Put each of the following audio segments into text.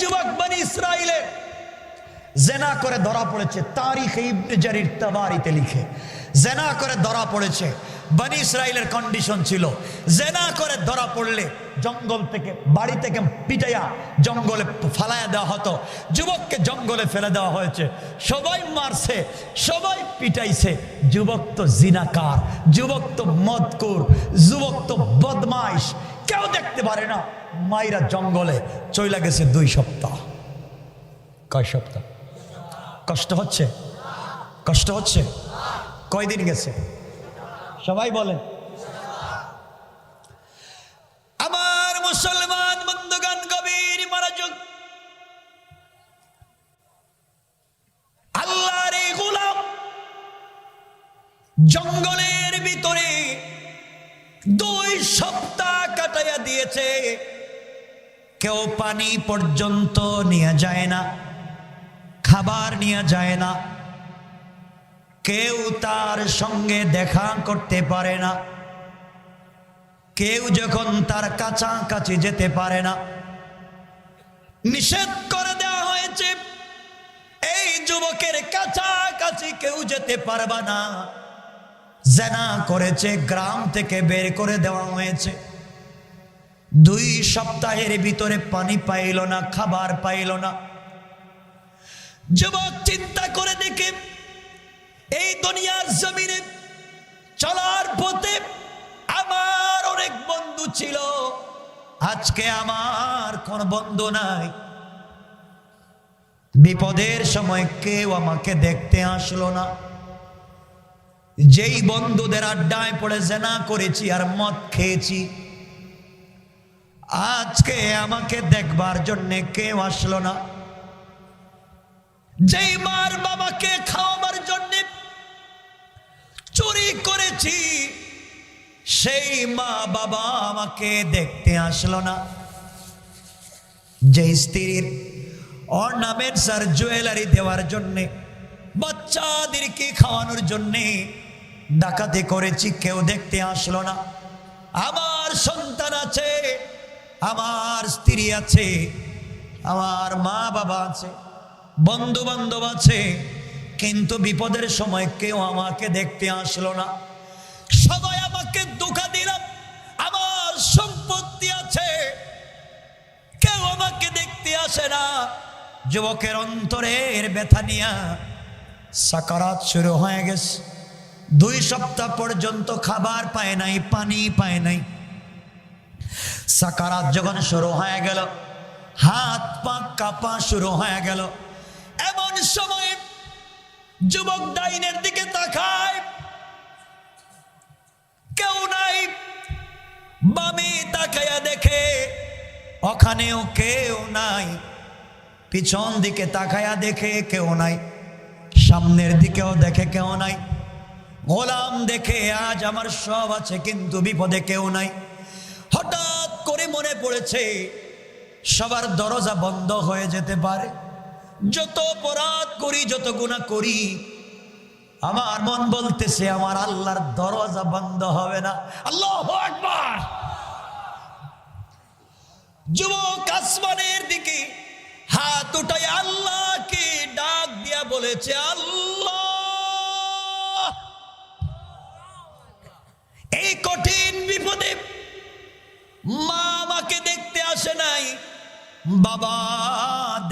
যুবক বনি ইসরাইলে জেনা করে ধরা পড়েছে। তারিখে ইবনে জারির তাবারিতে লিখে জেনা করে ধরা পড়েছে। বনি ইসরাইলের কন্ডিশন ছিল জেনা করে ধরা পড়লে জঙ্গল থেকে বাড়ি থেকে পিটাইয়া জঙ্গলে ফালাইয়া দেওয়া হতো। যুবককে জঙ্গলে ফেলে দেওয়া হয়েছে, সবাই মারছে, সবাই পিটাইছে। যুবক তো জিনাকার, যুবক তো মদকুর, যুবক তো বদমাইশ, কেউ দেখতে পারে না। মাইরা জঙ্গলে চইলা গেছে 2 সপ্তাহ। কয় সপ্তাহ? কষ্ট হচ্ছে? কষ্ট হচ্ছে? কয়দিন গেছে? সবাই বলেন। আমার মুসলমান বন্ধুগণ, গভীর মনোযোগ। আল্লাহর এই গোলাম জঙ্গলের ভিতরে 2 সপ্তাহ কাটাইয়া দিয়েছে। কেউ পানি পর্যন্ত নিয়ে যায় না, খাবার নিয়ে যায় না, কেউ তার সঙ্গে দেখা করতে পারে না, কেউ যখন তার কাছাকাছি যেতে পারে না। নিষেধ করে দেওয়া হয়েছে, এই যুবকের কাছাকাছি কেউ যেতে পারবে না। জেনা করেছে, গ্রাম থেকে বের করে দেওয়া হয়েছে। 2 সপ্তাহের ভিতরে পানি পাইল না, খাবার পাইল না। যুবক চিন্তা করে দেখে, এই দুনিয়ার জমিনে চলার পথে আমার অনেক বন্ধু ছিল, আজকে আমার কোন বন্ধু নাই। বিপদের সময় কেউ আমাকে দেখতে আসলো না। যেই বন্ধুদের আড্ডায় পড়ে জেনা করেছি আর মদ খেয়েছি, আজকে আমাকে দেখবার জন্য কেউ আসলো না। যেই মার বাবাকে খাওয়াবার জন্য চুরি করেছি, সেই মা বাবা আমাকে দেখতে আসলো না। যে স্ত্রীর অর্নামেন্টস আর জুয়েলারি দেওয়ার জন্যে, বাচ্চাদেরকে খাওয়ানোর জন্যে ডাকাতি করেছি, কেউ দেখতে আসলো না। আমার সন্তান আছে, আমার স্ত্রী আছে, আমার মা বাবা আছে, বন্ধু বান্ধব আছে, কিন্তু বিপদের সময় কেউ আমাকে দেখতে আসলো না। সবাই আমাকে ধোঁকা দিল। আমার সম্পত্তি আছে, কেউ আমাকে দেখতে আসে না। যুবকের অন্তরের ব্যথা নিয়া সাকারাত শুরু হয়ে গেছে। 2 সপ্তাহ পর্যন্ত খাবার পায় নাই, পানি পায় নাই। সাকারাত যখন শুরু হয়ে গেল, হাত পা কাঁপা শুরু হয়ে গেল। এমন সময় যুবক ডাইনের দিকে তাকায়, কেউ নাই। বামে তাকায়া দেখে, ওখানেও কেউ নাই। পিছন দিকে তাকায়া দেখে কেউ নাই, সামনের দিকেও দেখে কেউ নাই। গোলাম দেখে আজ আমার সব আছে, কিন্তু বিপদে কেউ নাই। হঠাৎ করে মনে পড়েছে সবার দরজা বন্ধ হয়ে যেতে পারে। যত অপরাধ করি, যত গুনাহ করি, আমার মন বলতেছে আমার আল্লাহর দরজা বন্ধ হবে না। আল্লাহু আকবার। যুবক আসমানের দিকে হাত উঠায় আল্লাহকে ডাক দিয়া বলেছে, আল্লাহ, এই কঠিন বিপদে মা আমাকে দেখতে আসে নাই, বাবা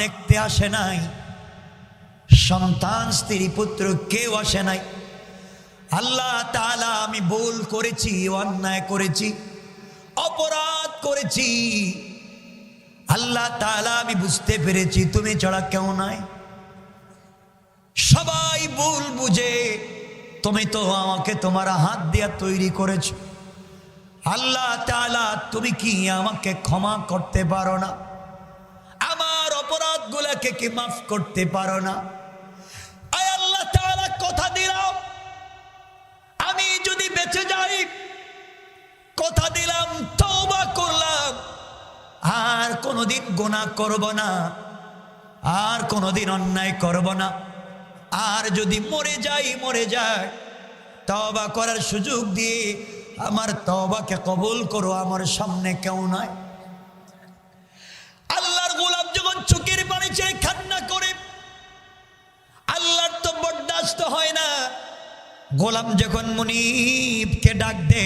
দেখতে আসে নাই, সন্তান স্ত্রী পুত্র কেউ আসে নাই। আল্লাহ তাআলা, আমি ভুল করেছি, অন্যায় করেছি, অপরাধ করেছি। আল্লাহ তাআলা, আমি বুঝতে পেরেছি তুমি ছাড়া কেউ নাই। সবাই ভুল বুঝে, তুমি তো আমাকে তোমার হাত দিয়া তৈরি করেছো। আল্লাহ তাআলা, তুমি কি আমাকে ক্ষমা করতে পারো না? আমার অপরাধগুলোকে কি মাফ করতে পারো না? আয় আল্লাহ তাআলা, কথা দিলাম আমি যদি বেঁচে যাই, কথা দিলাম তওবা করলাম, আর কোনোদিন গুনাহ করব না, আর কোনোদিন অন্যায় করব না। আর যদি মরে যায়, তওবা করার সুযোগ দিয়ে আমার তওবাকে কবুল করো। আমার সামনে কেউ নাই। আল্লাহর গোলাম যখন চোখে গোলাম যখন মুনিবকে ডাক দে,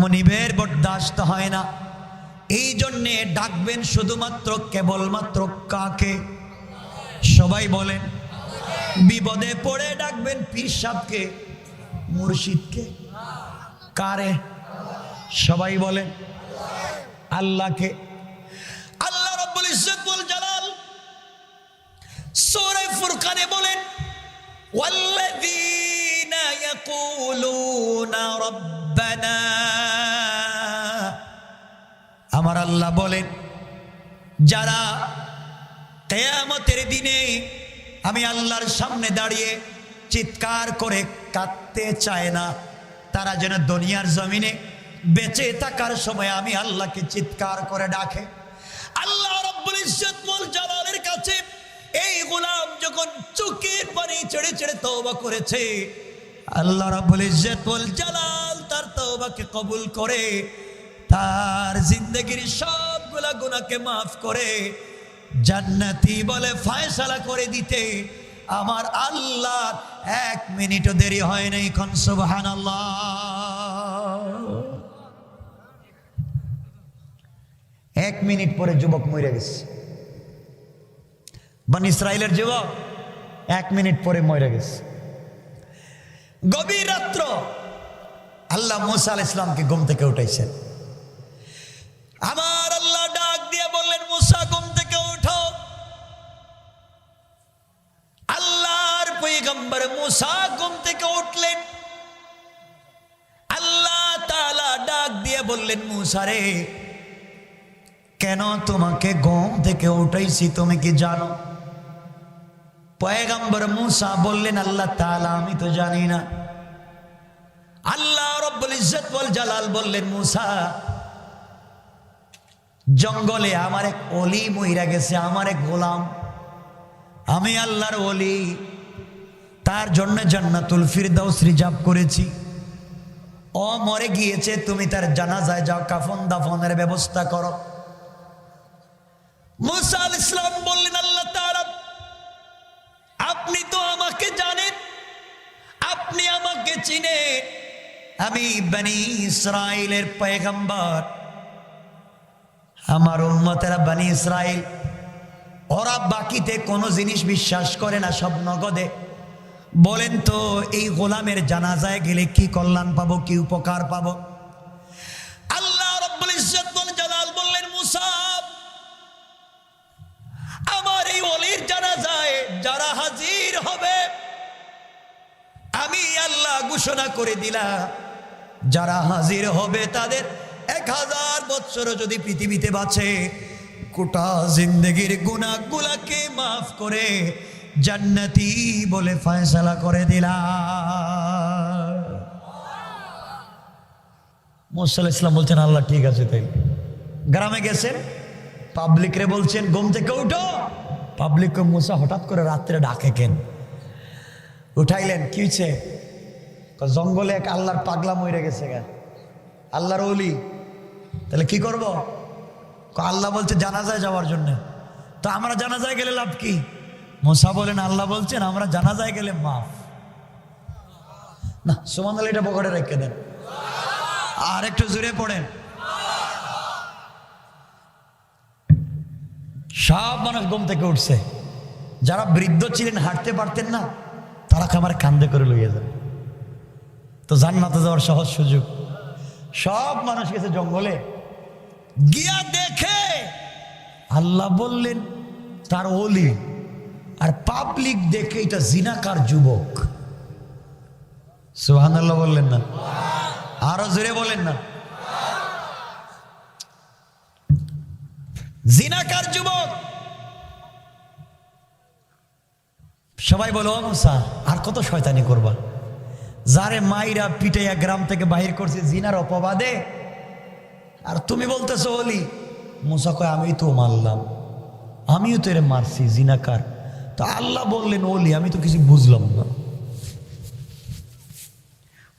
মুনিবের বরদাস্ত হয় না। এই জন্যে ডাকবেন শুধুমাত্র কেবলমাত্র কাকে? সবাই বলেন। বিপদে পড়ে ডাকবেন পীর সাহেবকে, মুর্শিদকে, কারে? সবাই বলেন আল্লাহকে। আল্লাহ রাব্বুল ইজ্জত ওয়াল জালাল সূরা ফুরকানে বলেন, ওয়াল্লাযীনা ইয়াকুলুনা রাব্বানা, আমার আল্লাহ বলেন যারা কিয়ামতের দিনে আমি আল্লাহর সামনে দাঁড়িয়ে চিৎকার করে কাঁদতে চায় না, তারা যেন দুনিয়ার জমিনে বেঁচে থাকার সময় আমি আল্লাহকে চিৎকার করে ডাকে। আল্লাহ রাব্বুল ইজ্জত ওয়াল জালালের কাছে এই গোলাম যখন চোখের পানি ছেড়ে ছেড়ে তওবা করেছে, আল্লাহ রাব্বুল ইজ্জত ওয়াল জালাল তার তওবাকে কবুল করে তার জিন্দেগির সবগুলা গুনাহকে মাফ করে জান্নাতি বলে ফয়সালা করে দিতে আমার আল্লাহ 1 মিনিটও দেরি হয় নাই। কোন সুবহানাল্লাহ। 1 মিনিট পরে যুবক মরে গেছে। বনি ইসরাইলের যুবক 1 মিনিট পরে মরে গেছে। গভীর রাত্র আল্লাহ মুসা আলাইহিস সালামকে ঘুম থেকে উঠাইছেন। আমার আল্লাহ ডাক দিয়ে বললেন, মুসা ঘুম থেকে উঠো। আল্লাহর পয়গম্বর মুসা ঘুম থেকে উঠলেন। আল্লাহ তাআলা ডাক দিয়ে বললেন, মুসা রে, কেন তোমাকে ঘুম থেকে উঠাইছি তুমি কি জানো? পয়গম্বর মুসা বললেন, আল্লাহ তাআলা আমি তো জানি না। আল্লাহ রাব্বুল ইজ্জত ওয়াল জালাল বললেন, মুসা জঙ্গলে আমার এক ওলি মইরা গেছে, আমার এক গোলাম, আমি আল্লাহর ওলি, তার জন্য জান্নাতুল ফিরদাউস রিজার্ভ করেছি। ও মরে গিয়েছে, তুমি তার জানাজায় যাও, কাফন দাফনের ব্যবস্থা করো। মুসা আলাইহিস সালাম বললেন, আল্লাহ তাআলা আপনি তো আমাকে জানেন, আপনি আমাকে চিনেন, আমি বনি ইসরাইলের পয়গম্বর। আমার উম্মতেরা বনি ইসরাইল, ওরা বাকিতে কোনো জিনিস বিশ্বাস করে না, সব নগদে। বলেন তো এই গোলামের জানাজায় গেলে কি কল্যাণ পাবো, কি উপকার পাবো? আল্লাহ রাব্বুল ইজ্জত ওয়াল জালাল বললেন, মুসা আমার এই ওলির জানাজায় যারা হাজির হবে আমি আল্লাহ ঘোষণা করে দিলাম, যারা হাজির হবে তাদের 1000 বছর যদি পৃথিবীতে বাঁচে, গোটা জিন্দেগির গুনাহগুলোকে মাফ করে জান্নাতি বলে ফয়সালা করে দিলাম। মুসা আলাইহিস সালাম বলছেন, আল্লাহ ঠিক আছে। তাই গ্রামে গেছেন, পাবলিক রে বলছেন ঘুম থেকে উঠো। পাবলিক মুসা হঠাৎ করে রাত্রে ডাকে কেন? উঠাইলেন, কি হয়েছে? জঙ্গলে এক আল্লাহর পাগলা মরে গেছে, আল্লাহর ওলি, তাহলে কি করব? আল্লাহ বলছে জানাজায় যাওয়ার জন্য। তো আমরা জানাজায় গেলে লাভ কি? মুসা বলেন, আল্লাহ বলছেন আমরা জানাজায় গেলে মাফ না। সুবহানাল্লাহ, এটা পকেটে রেখে দেন, আর একটু জোরে পড়েন। সব মানুষ ঘুম থেকে উঠছে। যারা বৃদ্ধ ছিলেন, হাঁটতে পারতেন না, তারা আমার কান্দে করে লইয়া যান, তো জান্নাতে যাওয়ার সহজ সুযোগ। সব মানুষ গেছে জঙ্গলে, গিয়া দেখে আল্লাহ বললেন তার ওলি, আর পাবলিক দেখে এটা জিনাকার যুবক। সুবহানাল্লাহ বললেন না? আরো জোরে বলেন না? জিনাকার যুবক। সবাই বলো, মুসা আর কত শয়তানি করবা? যারে মাইরা পিটাইয়া গ্রাম থেকে বাহির করছে জিনার অপবাদে, আর তুমি বলতেছো ওলি। মুসা কয়, আমি তো মারলাম, আমিও তো এরে মারছি, জিনাকার। তো আল্লাহ বললেন ওলি, আমি তো কিছু বুঝলাম না।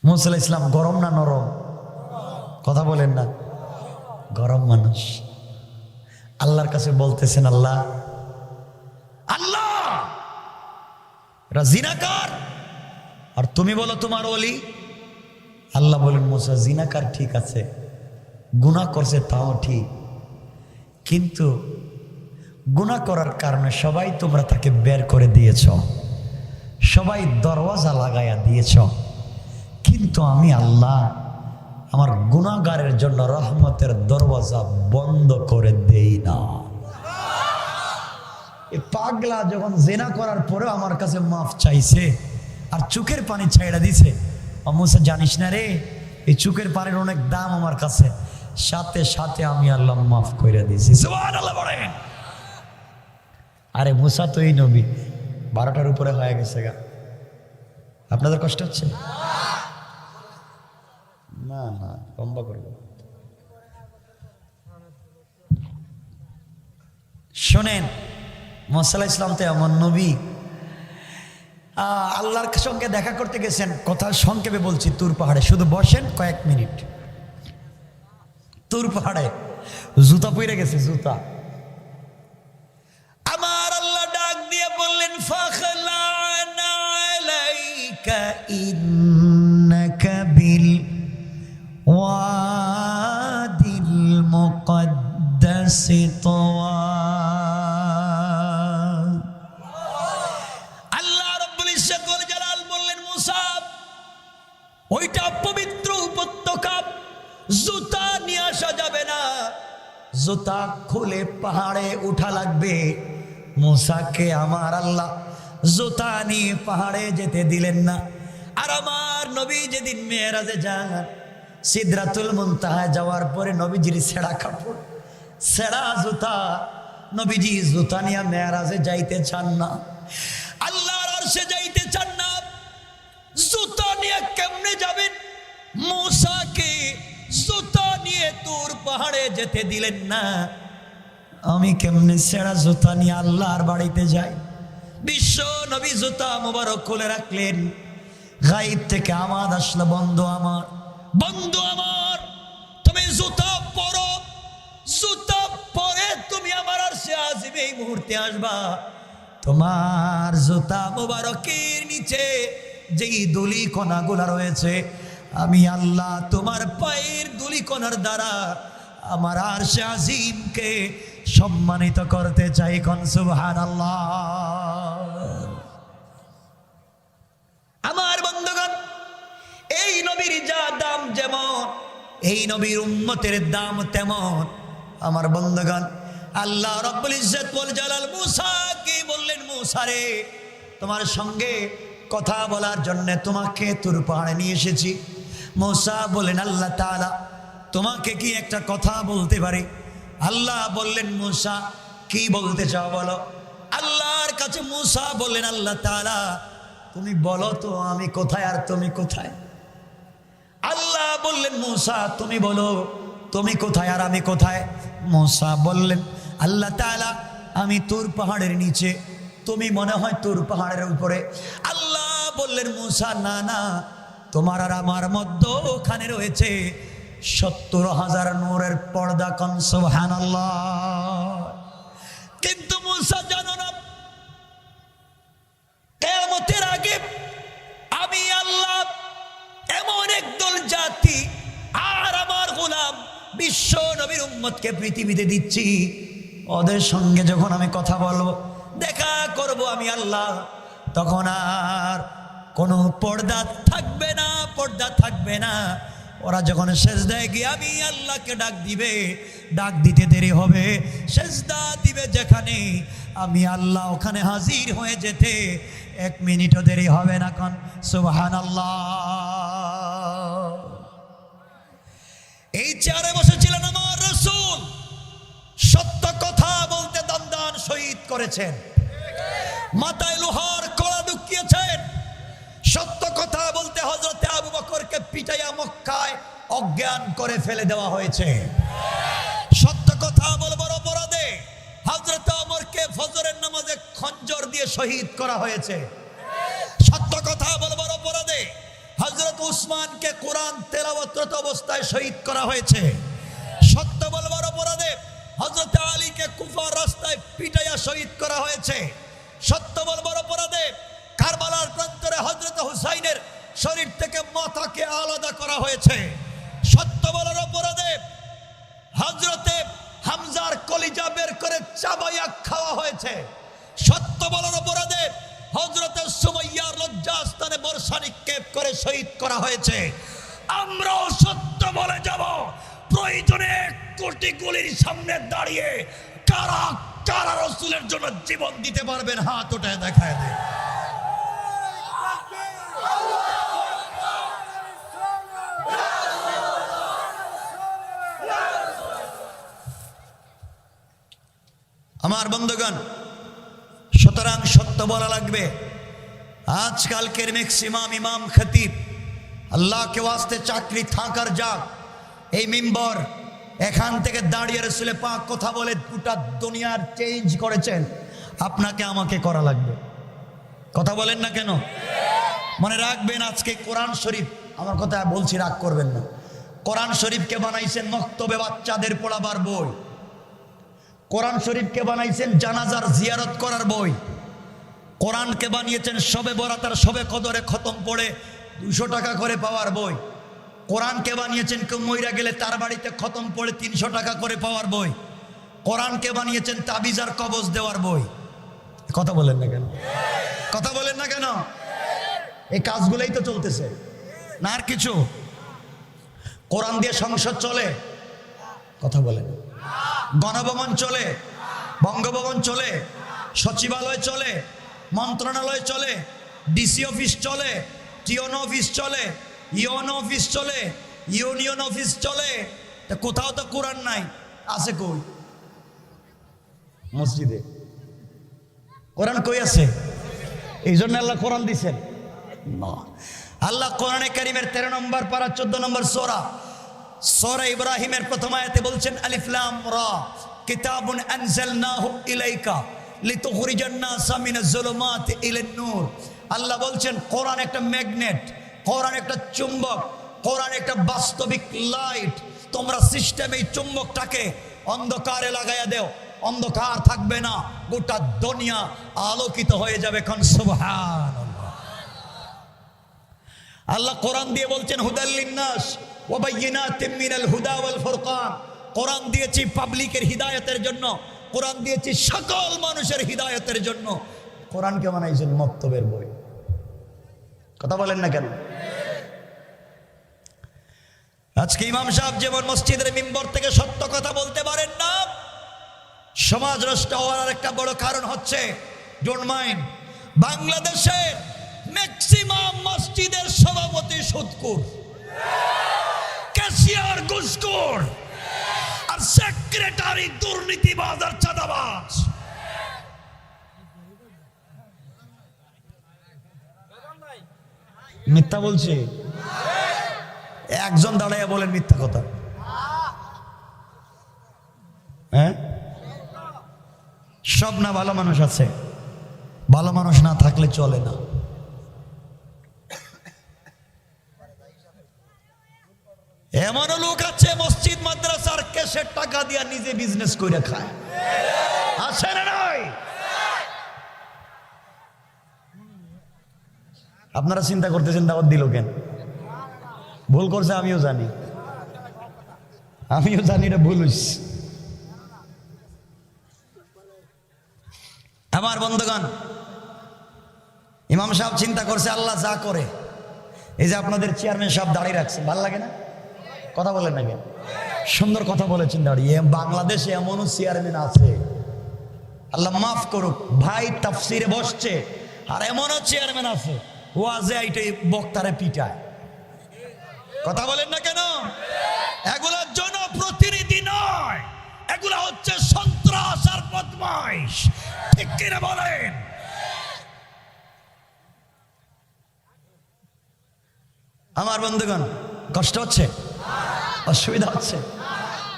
মুসা আলাইহিস সালাম গরম না নরম? কথা বলেন না? গরম মানুষ। আল্লাহর কাছে বলতেছেন, আল্লাহ আল্লাহ জিনাকার, আর তুমি বলো তোমার ওলি। আল্লাহ বলেন মুসা জিনাকার ঠিক আছে, গুনাহ করছে তাও ঠিক, কিন্তু গুনাহ করার কারণে সবাই তোমরা তাকে বের করে দিয়েছ, সবাই দরওয়াজা লাগাইয়া দিয়েছ, কিন্তু আমি আল্লাহ আমার গুনাহগারের জন্য রহমতের দরওয়াজা বন্ধ করে দেই না। এই পাগলা যখন জিনা করার পরেও আমার কাছে মাফ চাইছে আর চোখের পানি ছাইড়া দিছে, মুসা জানিস না রে এই চোখের পানির অনেক দাম আমার কাছে, সাথে সাথে আমি আল্লাহ মাফ করে দিয়েছি। সুবহানাল্লাহ বলেন। আরে মুসা তো এই নবী, 12টার উপরে হয়ে গেছে গা, আপনাদের কষ্ট হচ্ছে? না না লম্বা করবো। শোনেন, মুসা আলাইহিস সালাম তো এমন নবী, আল্লাহর সঙ্গে দেখা করতে গেছেন, কথা সংক্ষেপে বলছি, তুর পাহাড়ে, শুধু বসেন কয়েক মিনিট। তুর পাহাড়ে জুতা পরে গেছে, জুতা। আমার আল্লাহ ডাক দিয়ে বললেন ফাখলা'না আলাইকা ইন্নাকা বিল ওয়াদিল মুকদ্দাসি তুওয়া। ওইটা পবিত্র উপত্যকা, জুতা নিয়ে আসা যাবে না, জুতা খুলে পাহাড়ে উঠা লাগবে। মুসাকে আমার আল্লাহ জুতা নিয়ে পাহাড়ে যেতে দিলেন না। আর আমার নবী যেদিন মেরাজে যান, সিদরাতুল মুনতাহা যাওয়ার পরে নবীজির ছেঁড়া কাপড়, ছেঁড়া জুতা, নবীজি জুতা নিয়ে মেরাজে যাইতে চান না, আল্লাহর আরশে যাইতে চান না। জুতা নিয়ে কেমনে যাবেন? মুসাকে জুতা নিয়ে তুর পাহাড়ে যেতে দিলেন না। আমি কেমনে ছেঁড়া জুতা নিয়ে আল্লাহর বাড়িতে যাই? বিশ্ব নবী জুতা মুবারক খুলে রাখলেন। গায়েব থেকে আওয়াজ আসলো, বন্ধু আমার, বন্ধু আমার, তুমি জুতা পরো, জুতা পরে তুমি আমার আরশে আজিমে এই মুহূর্তে আসবা। তোমার জুতা মুবারকের নিচে যেই ধুলি কণাগুলা রয়েছে, আমি আল্লাহ তোমার পায়ের ধুলি কণার দ্বারা আমার আরশে আজিমকে সম্মানিত করতে চাই। কোন সুবহানাল্লাহ। আমার বন্ধুগণ, এই নবীর যা দাম যেমন, এই নবীর উম্মতের দাম তেমন। আমার বন্ধুগণ, আল্লাহ রাব্বুল ইজ্জত ওয়াল জালাল মুসাকে বললেন, মুসা রে, তোমার সঙ্গে কথা বলার জন্য তোমাকে তুর পাহাড়ে নিয়ে এসেছি। মুসা বলেন, আল্লাহ তাআলা তোমাকে কি একটা কথা বলতে পারি? আল্লাহ বললেন, মুসা কি বলতে চাও বলো। আল্লাহর কাছে মুসা বললেন, আল্লাহ তাআলা তুমি বলো তো আমি কোথায় আর তুমি কোথায়? আল্লাহ বললেন, মুসা তুমি বলো তুমি কোথায় আর আমি কোথায়? মুসা বললেন, আল্লাহ তাআলা আমি তুর পাহাড়ের নিচে, তুমি মনে হয় তুর পাহাড়ের উপরে। আল্লাহ বললেন, মুসা না না, তোমার আর আমার মধ্যে ওখানে রয়েছে ৭০,০০০ নূরের পর্দা। কোন সুবহানাল্লাহ। কিন্তু মুসা জানো না, কিয়ামতের আগে আমি আল্লাহ এমন একদল জাতি আর আমার গোলাম বিশ্ব নবীর উম্মতকে পৃথিবীতে দিচ্ছি, ওদের সঙ্গে যখন আমি কথা বলবো, দেখা করব আমি আল্লাহ, তখন আর কোনো পর্দা থাকবে না, পর্দা থাকবে না। ওরা যখন সেজদায় গিয়ে আমি আল্লাহকে ডাক দিবে, ডাক দিতে দেরি হবে, সেজদা দিবে যেখানে, আমি আল্লাহ ওখানে হাজির হয়ে যেতে 1 মিনিটও দেরি হবে না। কোন সুবহানাল্লাহ। এই চেয়ারে বসেছিলেন আমার রাসূল, সত্য কথা বলতে দন্দান শহীদ করেছেন, মাথায় লোহার কড়া ঢুকিয়েছেন। সত্য কথা বলতে হযরতে আবু বকরকে পিটাইয়া মক্কায় অজ্ঞান করে ফেলে দেওয়া হয়েছে। সত্য কথা বলবার অপরাধে হযরতে ওমরকে ফজরের নামাজে খঞ্জর দিয়ে শহীদ করা হয়েছে। সত্য কথা বলবার অপরাধে হযরত উসমানকে কোরআন তেলাওয়াতরত অবস্থায় শহীদ করা হয়েছে। সত্য বলবার অপরাধে হযরত আলীকে কুফার রাস্তায় পিটাইয়া শহীদ করা হয়েছে। সত্য বলবার অপরাধে কারবালার প্রান্তরে হযরত হুসাইনের শরীর থেকে মাথাকে আলাদা করা হয়েছে। সত্য বলার অপরাধে হযরতে হামজার কলিজা বের করে চাবাইয়া খাওয়া হয়েছে। সত্য বলার অপরাধে হযরতে সুমাইয়ার লজ্জাস্থানে বর্ষা নিক্ষেপ করে শহীদ করা হয়েছে। আমরাও সত্য বলে যাব, প্রয়োজনে 1 কোটি গুলির সামনে দাঁড়িয়ে কারা কারা রাসূলের জন্য জীবন দিতে পারবেন হাত উঠায় দেখায় দেয়। আমার বন্ধুগণ, সুতরাং সত্য বলা লাগবে। আজকালকের ম্যাক্সিমাম ইমাম খতিব আল্লাহকে ওয়াস্তে চাকরি থাকার যাক, এই মিম্বর এখান থেকে দাঁড়িয়ে রাসূলে পাক কথা বলে গোটা দুনিয়ার চেঞ্জ করেছেন। আপনাকে আমাকে করা লাগবে। কথা বলেন না কেন? মনে রাখবেন, আজকে কোরআন শরীফ, আমার কথা বলছি রাগ করবেন না, কোরআন শরীফকে বানাইছেন মক্তবে বাচ্চাদের পড়াবার বই। কোরআন শরীফকে বানাইছেন জানাজার জিয়ারত করার বই। কোরআনকে বানিয়েছেন শবে বরাত আর শবে কদরে খতম পড়ে 200 টাকা করে পাওয়ার বই। কোরআনকে বানিয়েছেন কেউ মইরা গেলে তার বাড়িতে খতম পড়ে 300 টাকা করে পাওয়ার বই। কোরআনকে বানিয়েছেন তাবিজ আর কবজ দেওয়ার বই। কথা বলেন না কেন? কথা বলেন না কেন? এই কাজগুলোই তো চলতেছে না আর কিছু? কোরআন দিয়ে সংসদ চলে, কথা বলেন, গণভবন চলে, বঙ্গভবন চলে, সচিবালয় চলে, মন্ত্রণালয় চলে, ডিসি অফিস চলে, টিওন অফিস চলে, ইউএন অফিস চলে, ইউনিয়ন অফিস চলে। তা কোথাও তো কোরআন নাই, আছে কই? মসজিদে কোরআন কই আছে? এই জন্য আল্লাহ কোরআন দিছেন না। আল্লাহ কোরআনে কারীমের 13 নম্বর পারা 14 নম্বর সূরা ইব্রাহিমের প্রথম আয়াতে বলছেন, আলিফ লাম রা কিতাবুন আনজালনাহু ইলাইকা লিতুখরিজান নাসা মিনাজ যুলুমাতি ইলান নূর। আল্লাহ বলছেন কোরআন একটা ম্যাগনেট, কোরআন একটা চুম্বক, কোরআন একটা বাস্তবিক লাইট। তোমরা সিস্টেমে এই চুম্বকটাকে অন্ধকারে লাগাইয়া দেও, অন্ধকার থাকবে না, গোটা দুনিয়া আলোকিত হয়ে যাবে। কোন সুবহানাল্লাহ। আল্লাহ কোরআন দিয়ে বলছেন হুদাল লিন্নাস ওয়া বাইয়িনাতিম মিনাল হুদা ওয়াল ফুরকান। কোরআন দিয়েছি পাবলিকের হিদায়াতের জন্য, কোরআন দিয়েছি সকল মানুষের হিদায়াতের জন্য। কোরআনকে বানাইছেন মক্তবের বই। কথা বলেন না কেন? আজকে ইমাম সাহেব যেমন মসজিদের মিম্বর থেকে সত্য কথা বলতে পারেন না, সমাজ নষ্ট হওয়ার একটা বড় কারণ হচ্ছে, ডোন্ট মাইন্ড, বাংলাদেশের ম্যাক্সিমাম মসজিদের সভাপতি সুদখোর, ক্যাশিয়ার ঘুষখোর, আর সেক্রেটারি দুর্নীতিবাজ আর চাঁদাবাজ। মিথ্যা বলছি? একজন দাঁড়াইয়া বলেন মিথ্যা কথা। হ্যাঁ, সব না ভালো মানুষ আছে, ভালো মানুষ না থাকলে চলে না। এমনও লোক আছে মসজিদ মাদ্রাসার ক্যাশের টাকা দিয়া নিজে বিজনেস করে খায়, আছে না নাই? আপনারা চিন্তা করতেছেন দাওয়াত দিল কেন? ভুল করছে, আমিও জানি, এটা ভুল হইছে। আমার বন্ধুগণ, ইমাম সাহেব চিন্তা করছে আল্লাহ যা করে, এই যে আপনাদের চেয়ারম্যান সাহেব দাঁড়িয়ে রাখছে, ভালো লাগে না? কথা বলেন না কেন? সুন্দর কথা বলেছেন দাঁড়িয়ে। বাংলাদেশে এমনও চেয়ারম্যান আছে, আল্লাহ মাফ করুক ভাই, তাফসিরে বসছে, আর এমনও চেয়ারম্যান আছে ওয়াজে এইটাই বক্তারে পিটায়। কথা বলেন না কেন? এগুলা জনপ্রতিনিধি নয়, এগুলা হচ্ছে সন্ত্রাস আর বদমাইশ। ঠিক কিনা বলেন? আমার বন্ধুগণ, কষ্ট হচ্ছে? অসুবিধা হচ্ছে?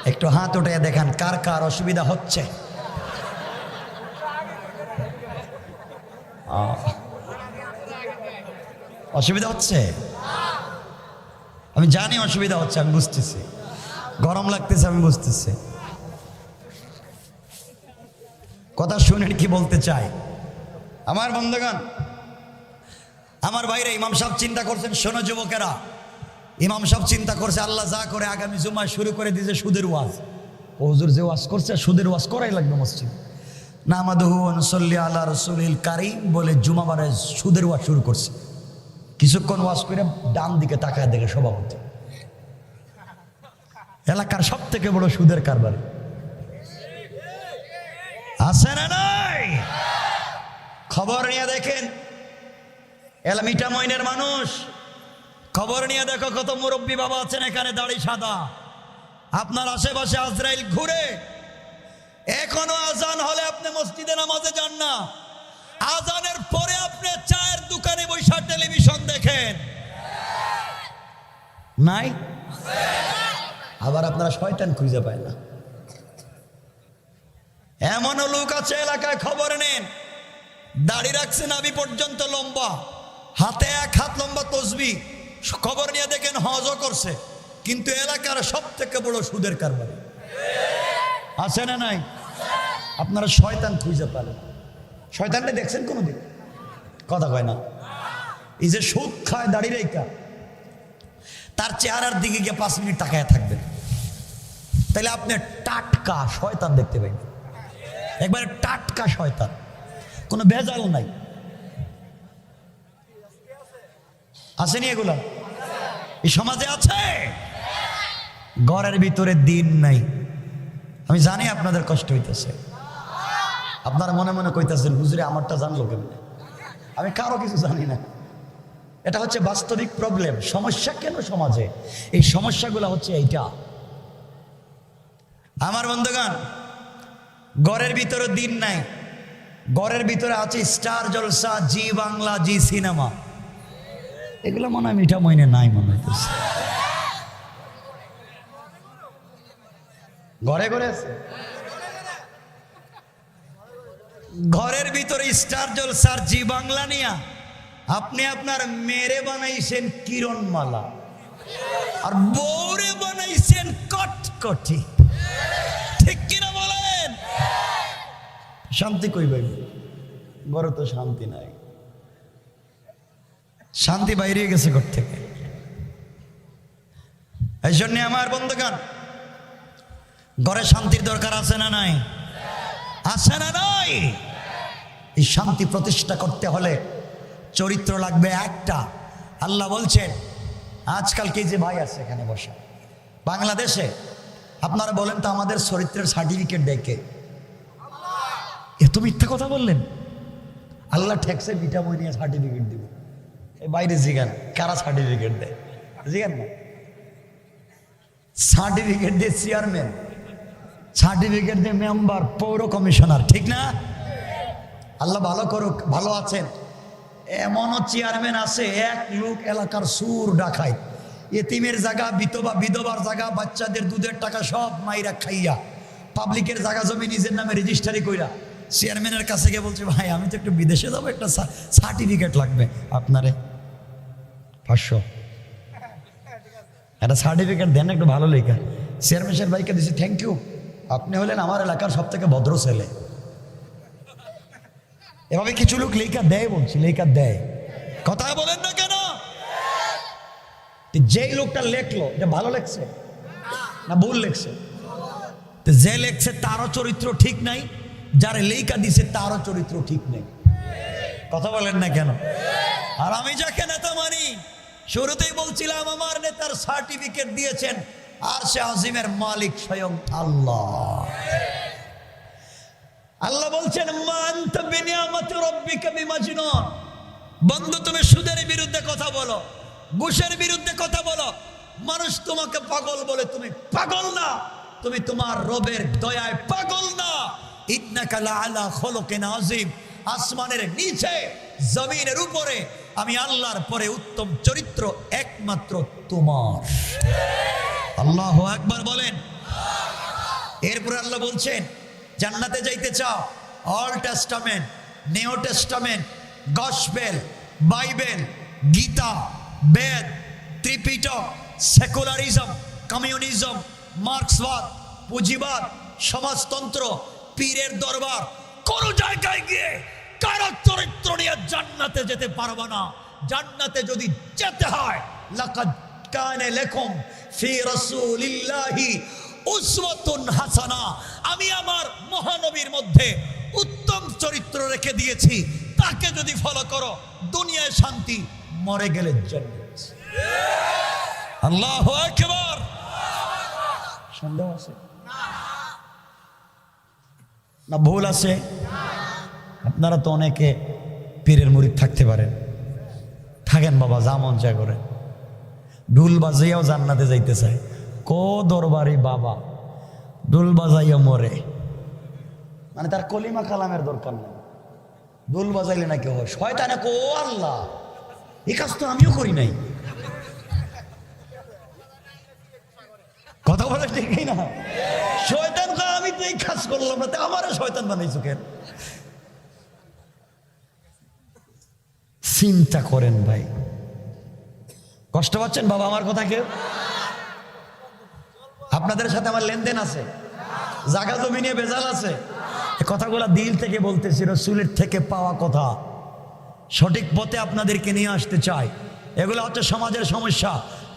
একটু হাত উঠে দেখান কার কার অসুবিধা হচ্ছে। অসুবিধা হচ্ছে? আমি জানি অসুবিধা হচ্ছে, আমি বুঝতেছি, গরম লাগতেছে, আমি বুঝতেছি। কথা শুনেন কি বলতে চাই। আমার বন্ধুগণ, আমার ভাইরা, ইমাম সাহেব চিন্তা করছেন, শোনো যুবকেরা, ইমাম সাহেব চিন্তা করছে আল্লাহ যা করে আগামী জুমায় শুরু করে দিয়েছে সুদের ওয়াজ। ও হুজুর যে ওয়াজ করছে সুদের ওয়াজ করাই লাগবে মসজিদ। নামাদুহু ওয়া নুসাল্লি আলা রাসূলিল কারীম বলে জুমাবারে সুদের ওয়াজ শুরু করছে। কিছুক্ষণ ওয়াজ করে ডান দিকে তাকায় দেখে সভাপতি এলাকার সব থেকে বড় সুদের কারবারি আছে না নাই? খবর নিয়ে দেখেন, এলা মিঠা মইনের মানুষ, খবর নিয়ে দেখো কত মুরব্বী বাবা আছেন এখানে, দাড়ি সাদা। আপনার আশেপাশে আজরাইল ঘুরে। এখনো আজান হলে আপনি মসজিদে নামাজে যান না, আজানের পরে আপনি চায়ের দোকানে বসে টেলিভিশন দেখেন, নাই? আবার আপনারা শয়তান খুঁজে পায় না। এমনও লোক আছে এলাকায়, খবর নেন, দাড়ি রাখছে নাভি পর্যন্ত লম্বা, হাতে 1 হাত লম্বা তসবি, খবর নিয়ে দেখেন হজও করছে, কিন্তু এলাকার সব থেকে বড় সুদের কারবারি আছে না নাই? আপনারা শয়তান খুঁজে পালেন। শয়তানটা দেখছেন কোনোদিন? কথা কয় না। এই যে সুদ খায় দাড়ি রেখা, তার চেহারার দিকে গিয়ে 5 মিনিট তাকায় থাকবেন, তাহলে আপনি টাটকা শয়তান দেখতে পাবেন, একবারে টাটকা শয়তান, কোনো ভেজাল নাই। আসেনি এগুলা? এই সমাজে আছে। ঘরের ভিতরে দিন নাই। আমি জানি আপনাদের কষ্ট হইতেছে, আপনারা মনে মনে কইতেছেন হুজুরে আমারটা জানলো কেমনে? আমি কারো কিছু জানি না। এটা হচ্ছে বাস্তবিক প্রবলেম। সমস্যা কেন সমাজে? এই সমস্যাগুলো হচ্ছে এইটা। আমার বন্ধুগণ, ঘরের ভিতরে দিন নাই, ঘরের ভিতরে আছে স্টার জলসা, জি বাংলা, জি সিনেমা, এগুলো মনে হয় মিঠা মইনে নাই মনে হইতেছে। ঘরে ঘরে আছে। ঘরের ভিতরে স্টার জলসার জি বাংলা নিয়া আপনি আপনার মেরে বানাইছেন কিরণমালা, আর বউরে বানাইছেন কটকটি। ঠিক কিনা বলেন? শান্তি কই ভাই? ঘরে তো শান্তি নাই, শান্তি বাইরে গেছে ঘর থেকে। এই জন্য আমার বন্ধুগণ, ঘরে শান্তির দরকার আছে না নাই? আছে না নাই? এই শান্তি প্রতিষ্ঠা করতে হলে চরিত্র লাগবে একটা। আল্লাহ বলছেন, আজকালকে যে ভাই আছে এখানে বসে বাংলাদেশে, আপনারা বলেন তো আমাদের চরিত্রের সার্টিফিকেট দেখে? এত মিথ্যা কথা বললেন। আল্লাহ ঠেকছে মিঠা বই নিয়ে সার্টিফিকেট দিব। এই বাইরে জিগান কারা সার্টিফিকেট দেয়, জিগান না। সার্টিফিকেট দিয়ে চেয়ারম্যান, সার্টিফিকেট দিয়ে মেম্বার, পৌর কমিশনার, ঠিক না? আল্লাহ ভালো করুক, ভালো আছেন। এমনও চেয়ারম্যান আছে, এক লোক এলাকার সুর ডাকায়, এতিমের জায়গা, বিধবার জায়গা, বাচ্চাদের দুধের টাকা সব মাইরা খাইয়া, পাবলিকের জায়গা জমি নিজের নামে রেজিস্ট্রারি কইরা চেয়ারম্যানের কাছে গিয়ে বলছে, ভাই আমি তো একটু বিদেশে যাবো, একটা সার্টিফিকেট লাগবে আপনারে 500, একটা সার্টিফিকেট দেন একটু ভালো লেখা। চেয়ারম্যান সাহেব ভাইকে দিয়েছে, থ্যাংক ইউ, আপনি হলেন আমার এলাকার সব থেকে ভদ্র ছেলে। এভাবে কিছু লোক লেখা দেয়, বলছি লেখা দেয়। কথা বলেন না কেন? যেই লোকটা লেখলো, এটা ভালো লেখছে না ভুল লেখছে? যে লেখছে তারও চরিত্র ঠিক নাই, যারা লেখা দিছে তারও চরিত্র ঠিক নেই। কথা বলেন না কেন? আর আমি যাকে নেতা মানি, শুরুতেই বলছিলাম আমার নেতার সার্টিফিকেট দিয়েছেন আরশে আজিমের মালিক স্বয়ং আল্লাহ। আল্লাহ বলছেন, মান বিনিয়ামতি রাব্বিকা বিমাজনুন। বন্ধু, তুমি সুদের বিরুদ্ধে কথা বলো, ঘুষের বিরুদ্ধে কথা বলো, মানুষ তোমাকে পাগল বলে, তুমি পাগল না, তুমি তোমার রবের দয়ায় পাগল না। ইন্নাকা লাআলা খুলুকিন আযীম। আসমানের নিচে, জমিনের উপরে আমি আল্লাহর পরে উত্তম চরিত্র একমাত্র তোমার। আল্লাহু আকবার বলেন। এরপরে আল্লাহ বলছেন, জান্নাতে যাইতে চাও, old testament, new testament, gospel, Bible, Gita, Veda, Tripitaka, secularism, communism, মার্ক্সবাদ, পুঁজিবাদ, সমাজতন্ত্র, পীরের দরবার, কোন জায়গায় গিয়ে কারো চরিত্র নিয়ে জান্নাতে যেতে পারবা না। জান্নাতে যদি যেতে হয়, লাকাদ কানা লাকুম ফি রাসূলিল্লাহি উসওয়াতুন হাসানা, আমি আমার মহানবীর মধ্যে উত্তম চরিত্র রেখে দিয়েছি, তাকে যদি ফলো করো দুনিয়ায় শান্তি, মরে গেলে জান্নাত। আল্লাহু আকবার। সন্দেহ আছে না ভুল আছে? আপনারা তো অনেকে পীরের মুরিদ থাকতে পারেন, থাকেন বাবা, যা মন চায় করেন, ঢুল বাজাইয়াও জান্নাতে যাইতে চায়। কো দরবারি বাবা ঢুল বাজাইয়া মরে, মানে তার কলিমা কালামের দরকার নেই, ঢুল বাজাইলে নাকি হয় শয়তানে কো আল্লাহ, এই কাজ তো আমিও করি নাই। কথা বলে ঠিকই না? শয়তান কো আমি তো এই কাজ করলাম না, আমারও শয়তান বানাইছো কেন? চিন্তা করেন ভাই, কষ্ট পাচ্ছেন বাবা আমার কথা? কেউ আপনাদের সাথে আমার লেনদেন আছে, জায়গা জমি নিয়ে বেজাল আছে, কথাগুলা দিল থেকে বলতেছি, রাসূলের থেকে পাওয়া কথা, সঠিক পথে আপনাদেরকে নিয়ে আসতে চাই। এগুলো হচ্ছে সমাজের সমস্যা।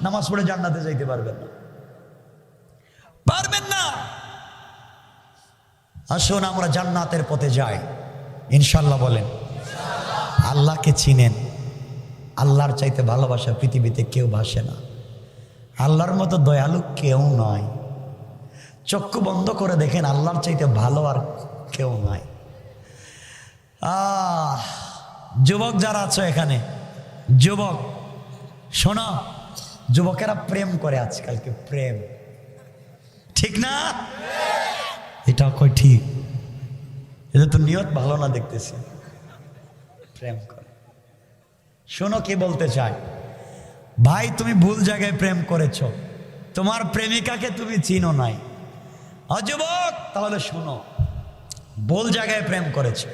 নামাজ পড়ে জান্নাতে যাইতে পারবেন না, পারবেন না। আসুন আমরা জান্নাতের পথে যাই ইনশাল্লাহ। বলেন আল্লাহকে চিনেন, আল্লাহর চাইতে ভালোবাসা পৃথিবীতে কেউ ভাসে না, আল্লাহর মতো দয়ালু কেউ নয়। চক্ষু বন্ধ করে দেখেন, আল্লাহর চাইতে ভালো আর কেউ নাই। যুবক যারা আছো এখানে, যুবক শোনো, যুবকেরা প্রেম করে আজকালকে, প্রেম ঠিক না? এটা কই ঠিক? এটা তো নিয়ত ভালো না দেখতেছি, প্রেম করে। শোনো কি বলতে চাই ভাই, তুমি ভুল জায়গায় প্রেম করেছো, তোমার প্রেমিকাকে তুমি চিনো নাই। যুবক তাহলে শোনো, ভুল জায়গায় প্রেম করেছো,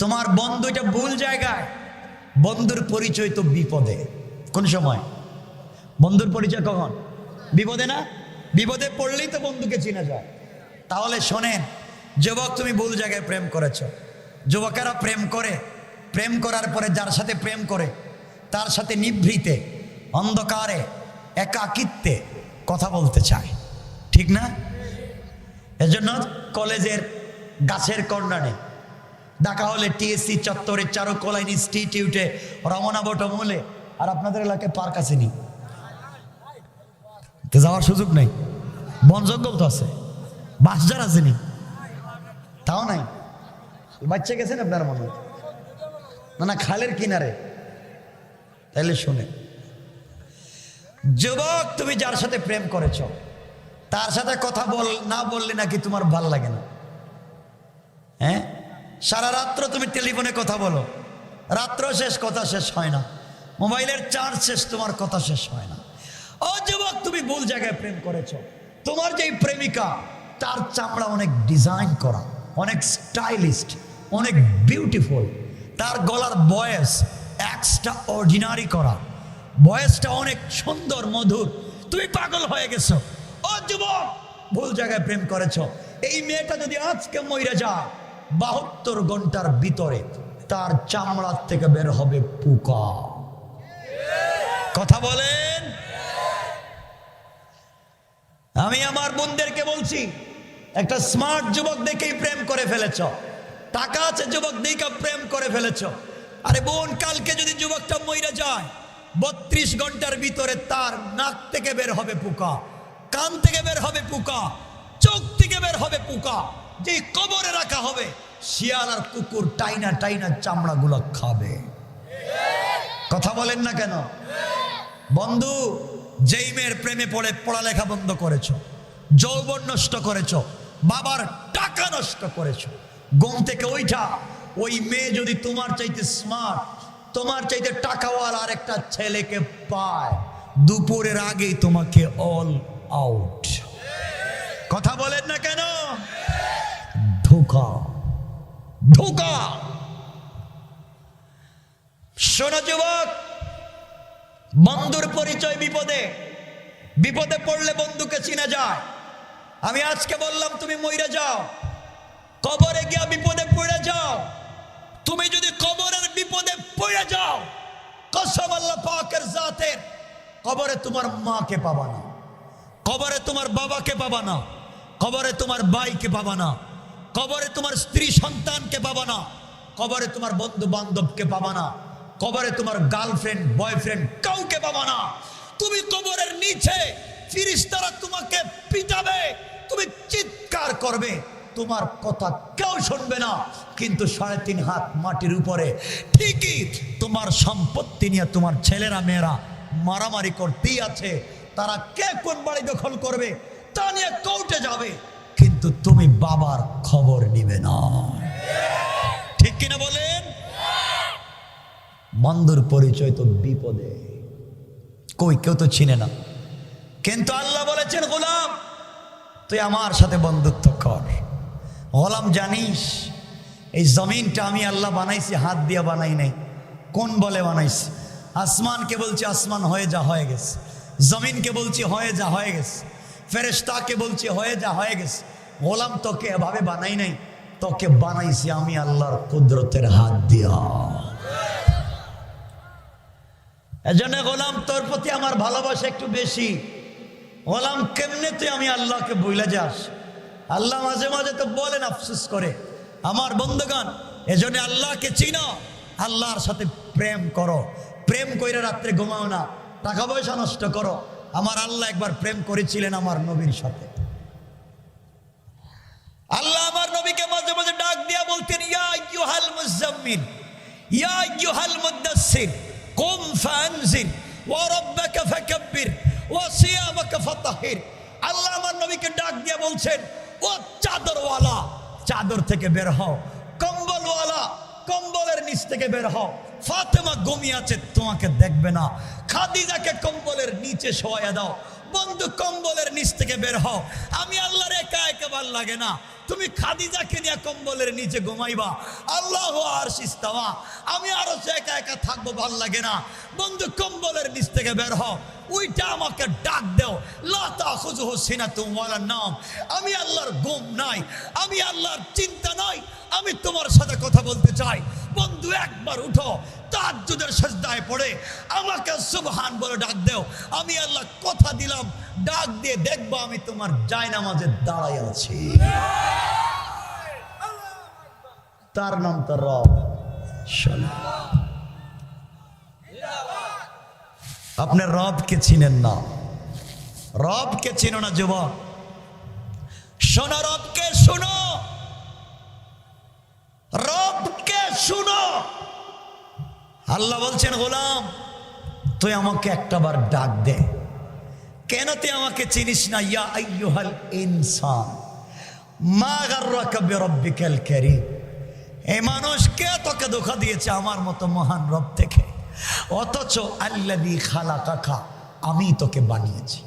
তোমার বন্ধুটা ভুল জায়গায়। বন্ধুর পরিচয় তো বিপদে। কোন সময় বন্ধুর পরিচয়? কখন? বিপদে না? বিপদে পড়লেই তো বন্ধুকে চিনা যায়। তাহলে শোনেন যুবক, তুমি ভুল জায়গায় প্রেম করেছো। যুবকেরা প্রেম করে, প্রেম করার পরে যার সাথে প্রেম করে তার সাথে নিভৃতে, অন্ধকারে, একাকিত্বে কথা বলতে চায়, ঠিক না? এজন্য কলেজের গাছের কর্নারে, ঢাকা হলে টিএসসি চত্বরে, চারুকলা ইনস্টিটিউটে, রমনা বটমূলে, আর আপনাদের এলাকায় পার্ক আছে নি? তো যাওয়ার সুযোগ নেই। বন জঙ্গল তো আছে, বাঁশঝাড় আছে নি? তাও নাই। বাচ্চা গেছেন আপনার মনে না? না, খালের কিনারে। তাইলে শুনে, যুবক তুমি যার সাথে প্রেম করেছ তার সাথে কথা না বললে নাকি তোমার ভাল লাগে না? হ্যাঁ, সারা রাত্র তুমি টেলিফোনে কথা বলো, রাত্র শেষ, কথা শেষ হয় না, মোবাইলের চার্জ শেষ, তোমার কথা শেষ হয় না। ও যুবক, তুমি ভুল জায়গায় প্রেম করেছ। তোমার যেই প্রেমিকা, তার চামড়া অনেক ডিজাইন করা, অনেক স্টাইলিস্ট, অনেক বিউটিফুল, তার গলার ভয়েস এক্সট্রা অর্ডিনারি করা, ভয়েসটা অনেক সুন্দর মধুর, তুমি পাগল হয়ে গেছো। ও যুবক, ভুল জায়গায় প্রেম করেছ। এই মেয়েটা যদি আজকে মইরা যায়, 72 ঘন্টার ভিতরে তার চামড়ার থেকে বের হবে পোকা। কথা বলেন। আমি আমার বোনদেরকে বলছি, একটা স্মার্ট যুবক দেখেই প্রেম করে ফেলেছ, টাকা আছে যুবক দেখে প্রেম করে ফেলেছ। আরে বোন, কালকে যদি যুবকটা মইরা যায়, 32 ঘন্টার ভিতরে তার নাক থেকে বের হবে পোকা, কান থেকে বের হবে পোকা, চোখ থেকে বের হবে পোকা, যেই কবরে রাখা হবে, শিয়াল আর কুকুর টাইনা টাইনা চামড়াগুলো খাবে। কথা বলেন না কেন? বন্ধু, যেই মেয়ের প্রেমে পড়ে পড়ালেখা বন্ধ করেছো, যৌবন নষ্ট করেছো, বাবার টাকা নষ্ট করেছো, ঘুম থেকে ওইটা, ওই মেয়ে যদি তোমার চাইতে স্মার্ট, তোমার চাইতে টাকাওয়ালা আর একটা ছেলেকে পায়, দুপুরের আগেই তোমাকে অল আউট। কথা বলেন না কেন? ধোঁকা, ধোঁকা। শোনো যুবক, বন্ধুর পরিচয় বিপদে, বিপদে পড়লে বন্ধুকে চিনা যায়। আমি আজকে বললাম তুমি মইরা যাও, কবরে গিয়া বিপদে পড়ে যাও, তুমি যদি কবরের বিপদে পড়ে যাও, জাতের, কবরে তোমার মাকে পাবা না, কবরে তোমার বাবাকে পাবা না, কবরে তোমার ভাইকে পাবা না, কবরে তোমার স্ত্রী সন্তানকে পাবা না, কবরে তোমার বন্ধু বান্ধবকে পাবা না, কবরে তোমার গার্লফ্রেন্ড বয়ফ্রেন্ড কাউকে পাবা না। তুমি কবরের নিচে ফেরেশতারা তোমাকে পিটাবে, তুমি চিৎকার করবে, তোমার কথা কেউ শুনবে না। কিন্তু 3.5 হাত মাটির উপরে ঠিকই তোমার সম্পত্তি নিয়ে তোমার ছেলেরা মেয়েরা মারামারি করতেই আছে। তারা কে কোন বাড়ি দখল করবে তা নিয়ে কোর্টে যাবে, কিন্তু তুমি বাবার খবর নিবে না। ঠিক কিনা বলেন? বন্ধুর পরিচয় তো বিপদে, কই কেউ তো চিনে না। কিন্তু আল্লাহ বলেছেন, গোলাম তুই আমার সাথে বন্ধুত্ব কর। গোলাম জানিস এই জমিনটা আমি আল্লাহ বানাইছি, হাত দিয়ে বানাই নাই। কোন বলে বানাইছি? আসমানকে বলছি আসমান হয়ে যা, হয়ে গেছে। জমিনকে বলছি হয়ে যা, হয়ে গেছে। ফেরেশতাকে বলছি হয়ে যা, হয়ে গেছে। গোলাম তোকে এভাবে বানাই নাই, তোকে বানাইছি আমি আল্লাহর কুদরতের হাত দিয়া। এজন্য গোলাম তোর প্রতি আমার ভালোবাসা একটু বেশি। গোলাম কেমনে তুই আমি আল্লাহকে ভুলে যাস? আল্লাহ মাঝে মাঝে তো বলেন আফসোস করে, আমার বন্ধুগণ এজন্য আল্লাহকে চিনো, আল্লাহর সাথে প্রেম করো। প্রেম কইরা রাত্রে ঘুমাও না, টাকা পয়সা নষ্ট করো। আমার আল্লাহ একবার প্রেম করেছিলেন আমার নবীর সাথে। আল্লাহ আমার নবীকে মাঝে মাঝে ডাক দিয়া বলতেন, ইয়া আইয়ুহাল মুজাম্মিল, ইয়া আইয়ুহাল মুদাসসির, কুম ফানজির, ওয়া রাব্বাকা ফাকাব্বির, ওয়া সিয়ামাকা ফাতাহির। আল্লাহ আমার নবীকে ডাক দিয়া বলছেন, ও চাদরওয়ালা চাদর থেকে বের হও, কম্বলওয়ালা কম্বলের নিচ থেকে বের হও। ফাতেমা ঘুমিয়ে আছে, তোমাকে দেখবে না। খাদিজাকে কম্বলের নিচে শোয়া দাও। বন্ধু কম্বলের নিচ থেকে বের হও। আমি আল্লাহর একা একা ভাল লাগে না, তুমি খাদিজাকে নিয়ে কম্বলের নিচে ঘুমাইবা। আল্লাহু আরশ ইস্তাওয়া, আমি আরো একা একা থাকবো, ভাল লাগে না। বন্ধু কম্বলের নিচ থেকে বের হও, ওইটা আমাকে ডাক দাও। লা তাখুযুহু সিনাতুন ওয়ালা নাওম, আমি আল্লাহর ঘুম নাই, আমি আল্লাহর চিন্তা নাই, আমি তোমার সাথে কথা বলতে চাই। বন্ধু একবার উঠো, তাহাজ্জুদের সিজদায় পড়ে আমাকে সুবহান বলে ডাক দাও। আমি আল্লাহ কথা দিলাম, ডাক দিয়ে দেখবো আমি তোমার জায়নামাজে দাঁড়াই আছি। তার নাম তো রব। আপনি রবকে চিনেন না, রবকে চিনো না যুবক। শোনো, রবকে শুনো, রবকে শুনো। আল্লাহ বলছেন, গোলাম তুই আমাকে একটাবার ডাক দে। কেন তুই আমাকে চিনিস না? ইয়া আইয়ুহাল ইনসান মা গাররাকা বিরাব্বিকাল কারীম, এই মানুষ কে তোকে ধোঁকা দিয়েছে আমার মতো মহান রব থেকে? অথচ আল্লাযী খালাকাকা, আমি তোকে বানিয়েছি।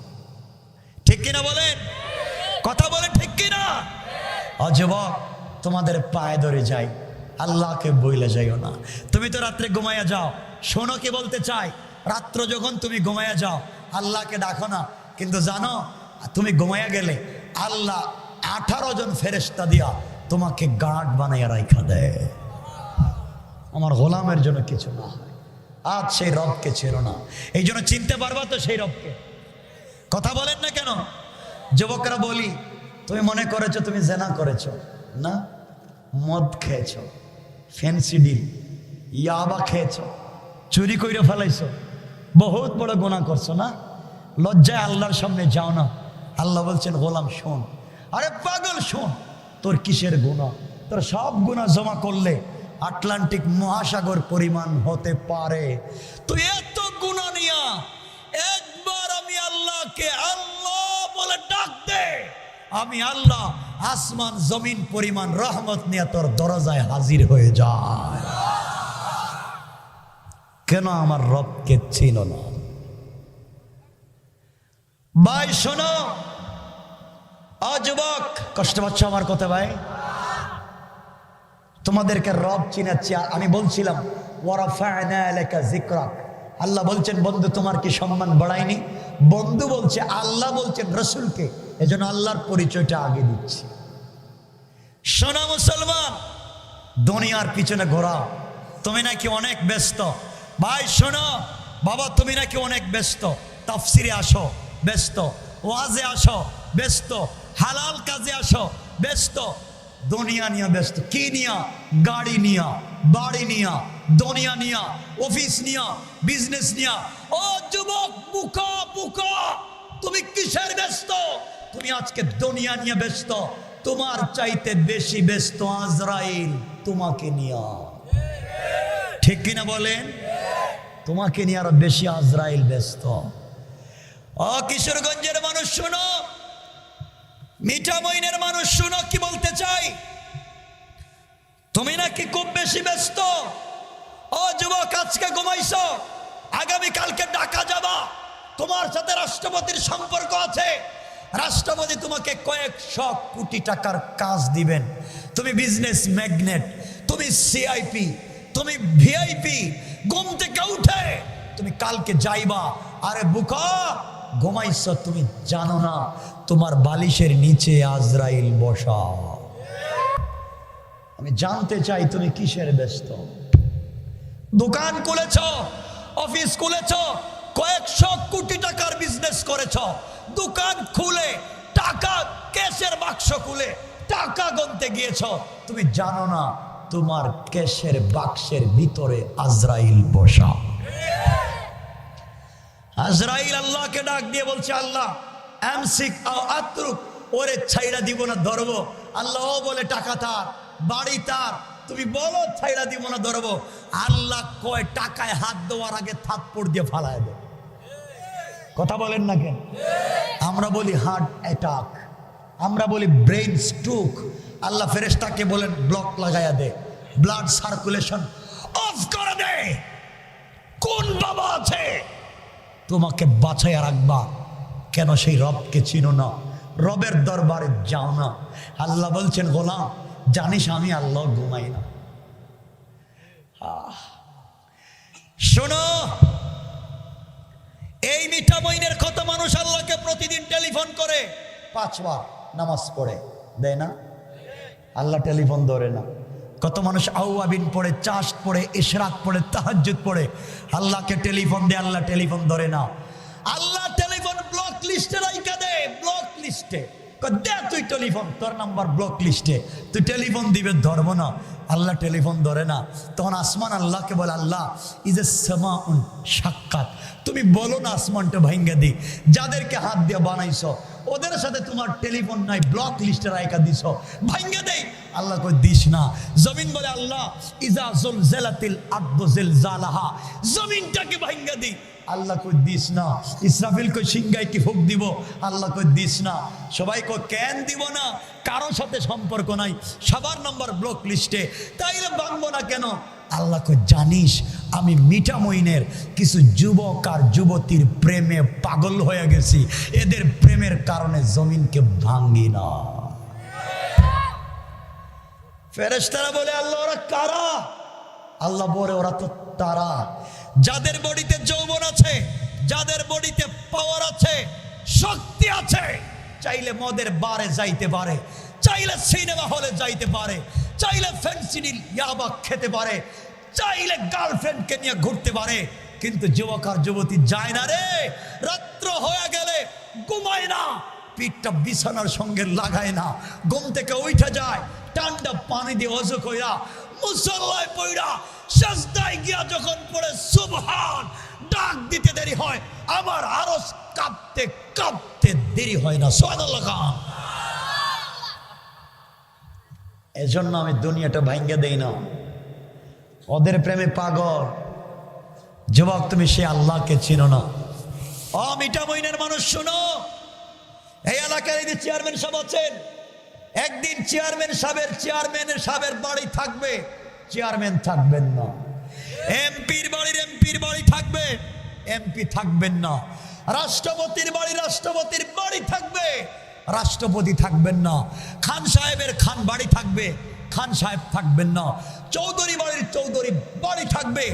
ঠিক কিনা বলেন? কথা বলেন ঠিক কিনা? যুবক তোমাদের পায়ে ধরে যাই, আল্লাহকে বইলে যাইও না। তুমি তো রাত্রে ঘুমাইয়া যাও। শোনো কি বলতে চাই, রাত্র যখন তুমি ঘুমাইয়া যাও আল্লাহকে ডাকো না, কিন্তু জানো তুমি ঘুমাইয়া গেলে আল্লাহ 18 জন ফেরেশতা দিয়া তোমাকে গার্ড বানাইয়া রাখা দেয়। আমার গোলামের জন্য কিছু না হয়। আজ সেই রবকে ছিল না, এই জন্য চিনতে পারবা তো সেই রবকে। কথা বলেন না কেন? যুবকরা বলি, তুমি মনে করেছো তুমি জেনা করেছো না, মদ খেয়েছো, ফ্যান্সি ডিল, ইয়াবা খেয়েছো, চুরি কইরে ফেলাইছো, বহুত বড় গুনাহ করছো না? লজ্জায় আল্লাহর সামনে যাও না। আল্লাহ বলছেন, গোলাম শোন। আরে পাগল শোন, তোর কিসের গুনাহ? তোর সব গুনাহ জমা করলে আটলান্টিক মহাসাগর পরিমাণ হতে পারে। তুই এত গুনাহ নিয়া একবার আমি আল্লাহকে আল্লাহ বলে ডাক দে, আমি আল্লাহ আসমান জমিন পরিমাণ রহমত নিয়ে তোর দরজায় হাজির হয়ে যায়। কেন আমার রবকে চিনো না? ভাই শোনো, যুবক কষ্ট পাচ্ছ আমার কথা ভাই? তোমাদেরকে রব চিনাচ্ছি। আমি বলছিলাম ওয়ারাফা'না লাকা যিকরাক, আল্লাহ বলছেন বন্ধু তোমার কি সম্মান বাড়ায়নি? বন্ধু বলছে, আল্লাহ বলছেন রাসূলকে, এজন্য আল্লাহর পরিচয়টা আগে দিচ্ছি। শোনো মুসলমান, দুনিয়ার পিছনে ঘোরা, তুমি নাকি অনেক ব্যস্ত। ভাই শোনো, বাবা তুমি নাকি অনেক ব্যস্ত, তাফসিরে আসো ব্যস্ত, ওয়াজে আসো ব্যস্ত, হালাল কাজে আসো ব্যস্ত, দুনিয়া নিয়ে ব্যস্ত। কি নিয়া? গাড়ি নিয়া, বাড়ি নিয়া, দুনিয়া নিয়া, অফিস নিয়া, বিজনেস নিয়া। ও যুবক, বুকা বুকা, তুমি কিসের ব্যস্ত? তুমি আজকে দুনিয়া নিয়ে ব্যস্ত। তোমার চাইতে বেশি ব্যস্ত আজরাইল তোমাকে নিয়া। ঠিক কিনা বলেন? তোমাকে নিয়ে আরো বেশি আজরাইল ব্যস্ত। ও কিশোরগঞ্জের মানুষ শুনো, মিঠামইনের মানুষ শুনো, কি বলতে চাই। তুমি নাকি খুব বেশি ব্যস্ত। ও যুবক, আজকে ঘুমাইছো, আগামী কালকে ঢাকা যাবা, তোমার সাথে রাষ্ট্রপতির সম্পর্ক আছে, রাষ্ট্রপতি তোমাকে কয়েকশো কোটি টাকার কাজ দিবেন। তুমি বিজনেস ম্যাগনেট, তুমি সিআইপি, তুমি ভিআইপি। ঘুম থেকে উঠে তুমি কালকে যাইবা। আরে বুকা, ঘুমাইছো, তুমি জানো না তোমার বালিশের নিচে আজরাইল বসা। আমি জানতে চাই তুমি কিসের ব্যস্ত। দোকান খুলেছ, অফিস খুলেছ, কয়েকশো কোটি টাকার বিজনেস করেছ, দোকান খুলে টাকা ক্যাশের বাক্স খুলে টাকা গুনতে গিয়েছ, তুমি জানো না তোমার ক্যাশের বাক্সের ভিতরে আজরাইল বসা। আজরাইল আল্লাহকে ডাক দিয়ে বলছে, আল্লাহ আমসিক আও আতরুক, ওরে ছাইড়া দিব না ধরবো। আল্লাহ বলে টাকা তার, বাড়ি তার, তুমি বলো ছাইড়া দিব না ধরবো। আল্লাহ কয় টাকায় হাত দেওয়ার আগে থাপ্পড় দিয়ে ফালায় দেয়। কথা বলেন না কেন? আমরা বলি হার্ট অ্যাটাক, আমরা বলি ব্রেইন স্ট্রোক। আল্লাহ ফেরেশতাকে বলেন ব্লক লাগায়া দে, ব্লাড সার্কুলেশন অফ করে দে। কোন বাবা আছে তোমাকে বাঁচাইয়া রাখবা? কেন সেই রবকে চিনো না? রবের দরবারে যাও না? আল্লাহ বলছেন, গোলাম জানিস আমি আল্লাহ ঘুমাই না। শোনো, এই মিঠামইনের কত মানুষ আল্লাহকে প্রতিদিন টেলিফোন করে, 5 বার নামাজ পড়ে, দেয় না? আল্লাহ টেলিফোন ধরে না। কত মানুষ আউয়াবিন পড়ে, চাষ পড়ে, ইশরাক পড়ে, তাহাজ্জুদ পড়ে, আল্লাহকে টেলিফোন দেয়, আল্লাহ টেলিফোন ধরে না। আল্লাহ টেলিফোন ব্লক লিস্টে রাইখা দে, ব্লক লিস্টে দে। তুই টেলিফোন, তোর নাম্বার ব্লক লিস্টে, তুই টেলিফোন দিবে, ধরবো না। আল্লাহ টেলিফোন ধরে না। তখন আসমান আল্লাহকে বলে, আল্লাহ ইজ এ সামাউন সাক্ষাৎ, তুমি বলো না আসমানটা ভাঙ্গা দি। যাদেরকে হাত দিয়ে বানাইছো ওদের সাথে তোমার টেলিফোন নাই, ব্লক লিস্টে রাইখা দিছ, ভাঙ্গা দেই। আল্লাহ কই দিস না। জমিন বলে, আল্লাহ ইজা জুলজিলাতিল আরদু জিলজালাহা, জমিনটাকে ভাঙ্গা দি। আল্লাহ কই দিস না। ইসরাফিল কই সিংগায় কি ফুক দিব? আল্লাহ কই দিস না। সবাই কই কেন দিব না? কারোর সাথে সম্পর্ক নাই, সবার নাম্বার ব্লক লিস্টে, তাইলে ভাঙবো না কেন? আল্লাহ কই জানিস আমি মিঠামইনের কিছু যুবক আর যুবতীর প্রেমে পাগল হয়ে গেছি, এদের প্রেমের কারণে জমিনকে ভাঙ্গি না। ফেরেশতারা বলে, আল্লাহ ওরা কারা? আল্লাহ বলে, ওরা তো তারা যাদের বডিতে যৌবন আছে, যাদের বডিতে পাওয়ার আছে, শক্তি আছে, চাইলে মদের বারে যাইতে পারে, চাইলে সিনেমা হলে যাইতে পারে, চাইলে ফেন্সিডিল ইয়াবা খেতে পারে, চাইলে গার্লফ্রেন্ডকে নিয়ে ঘুরতে পারে। কিন্তু যুবক আর যুবতী যায় না রে। রাত্র হয়ে গেলে ঘুমায় না, পিঠটা বিছানার সঙ্গে লাগায় না, ঘুম থেকে উঠে যায়, ঠান্ডা পানি দিয়ে ওযু কইরা মুসল্লায় পইরা সাজদায় গিয়া যখন পড়ে সুবহান ডাক দিতে দেরি হয়, আমার আরশ কাঁপতে কাঁপতে দেরি হয় না। সুবহানাল্লাহ। এজন্য আমি দুনিয়াটা ভাঙ্গা দেই না, ওদের প্রেমে পাগল। যুবক তুমি সে আল্লাহকে চিনো না। ও মিঠামইনের মানুষ শুনো, এই এলাকার এই যে চেয়ারম্যান সাহেব আছেন, একদিন চেয়ারম্যান সাহেবের বাড়ি থাকবে, চেয়ারম্যান থাকবেন না। এমপির বাড়ি থাকবে, এমপি থাকবেন না। রাষ্ট্রপতির বাড়ি থাকবে, রাষ্ট্রপতি থাকবেন না। খান সাহেবের খান বাড়ি থাকবে, খান সাহেব থাকবেন না। চৌধুরী বাড়ির চৌধুরী বাড়ি থাকবে,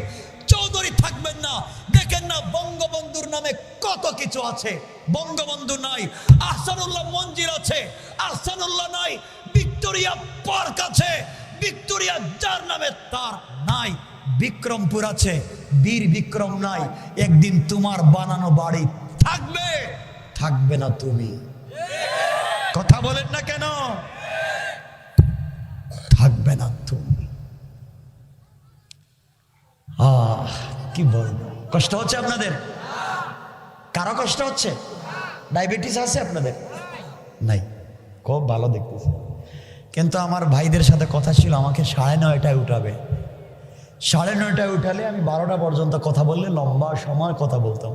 চৌধুরী থাকবেন না। দেখেন না বঙ্গবন্ধুর নামে কত কিছু আছে, বঙ্গবন্ধু নাই। আহসানুল্লাহ মঞ্জিল আছে, আহসানুল্লাহ নাই। ভিক্টোরিয়া পার্ক আছে, ভিক্টোরিয়া যার নামে তার নাই, বিক্রমপুর আছে, বীর বিক্রম নাই। একদিন তোমার বানানো বাড়ি থাকবে, থাকবে না তুমি। কথা বলেন না কেন? থাকবে না তুমি। কি বলবো, কষ্ট হচ্ছে আপনাদের? কারো কষ্ট হচ্ছে? ডায়াবেটিস আছে আপনাদের? নাই, খুব ভালো দেখতেছে। কিন্তু আমার ভাইদের সাথে কথা ছিল আমাকে 9:30টায় উঠাবে। 9:30টায় উঠালে আমি 12টা পর্যন্ত কথা বললে লম্বা সময় কথা বলতাম,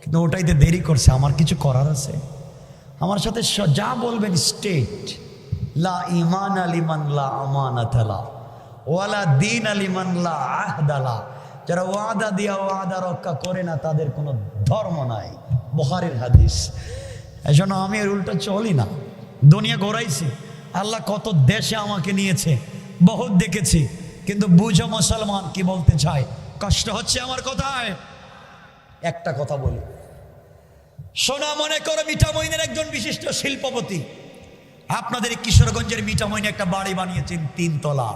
কিন্তু ওটাইতে দেরি করছে। আমার কিছু করার আছে। আমার সাথে যা বলবেন স্টেট, লা ইমান আলিমান লা আমানাত লা ওয়ালা দিন আলিমান লা আহদা লা। যারা ওয়াদা দিয়া ওয়াদা রক্ষা করে না তাদের কোনো ধর্ম নাই, বুখারীর হাদিস। এই জন্য আমি এর উল্টা চলি না। দুনিয়া ঘোরাইছি, আল্লাহ কত দেশে আমাকে নিয়েছে, বহুত দেখেছি, কিন্তু বুঝো মুসলমান কি বলতে চাই, কষ্ট হচ্ছে আমার কথায়। একটা কথা বলি, সোনা মনে করো মিঠামইনের একজন বিশিষ্ট শিল্পপতি আপনাদের কিশোরগঞ্জের মিঠামইনে একটা বাড়ি বানিয়েছেন 3 তলা।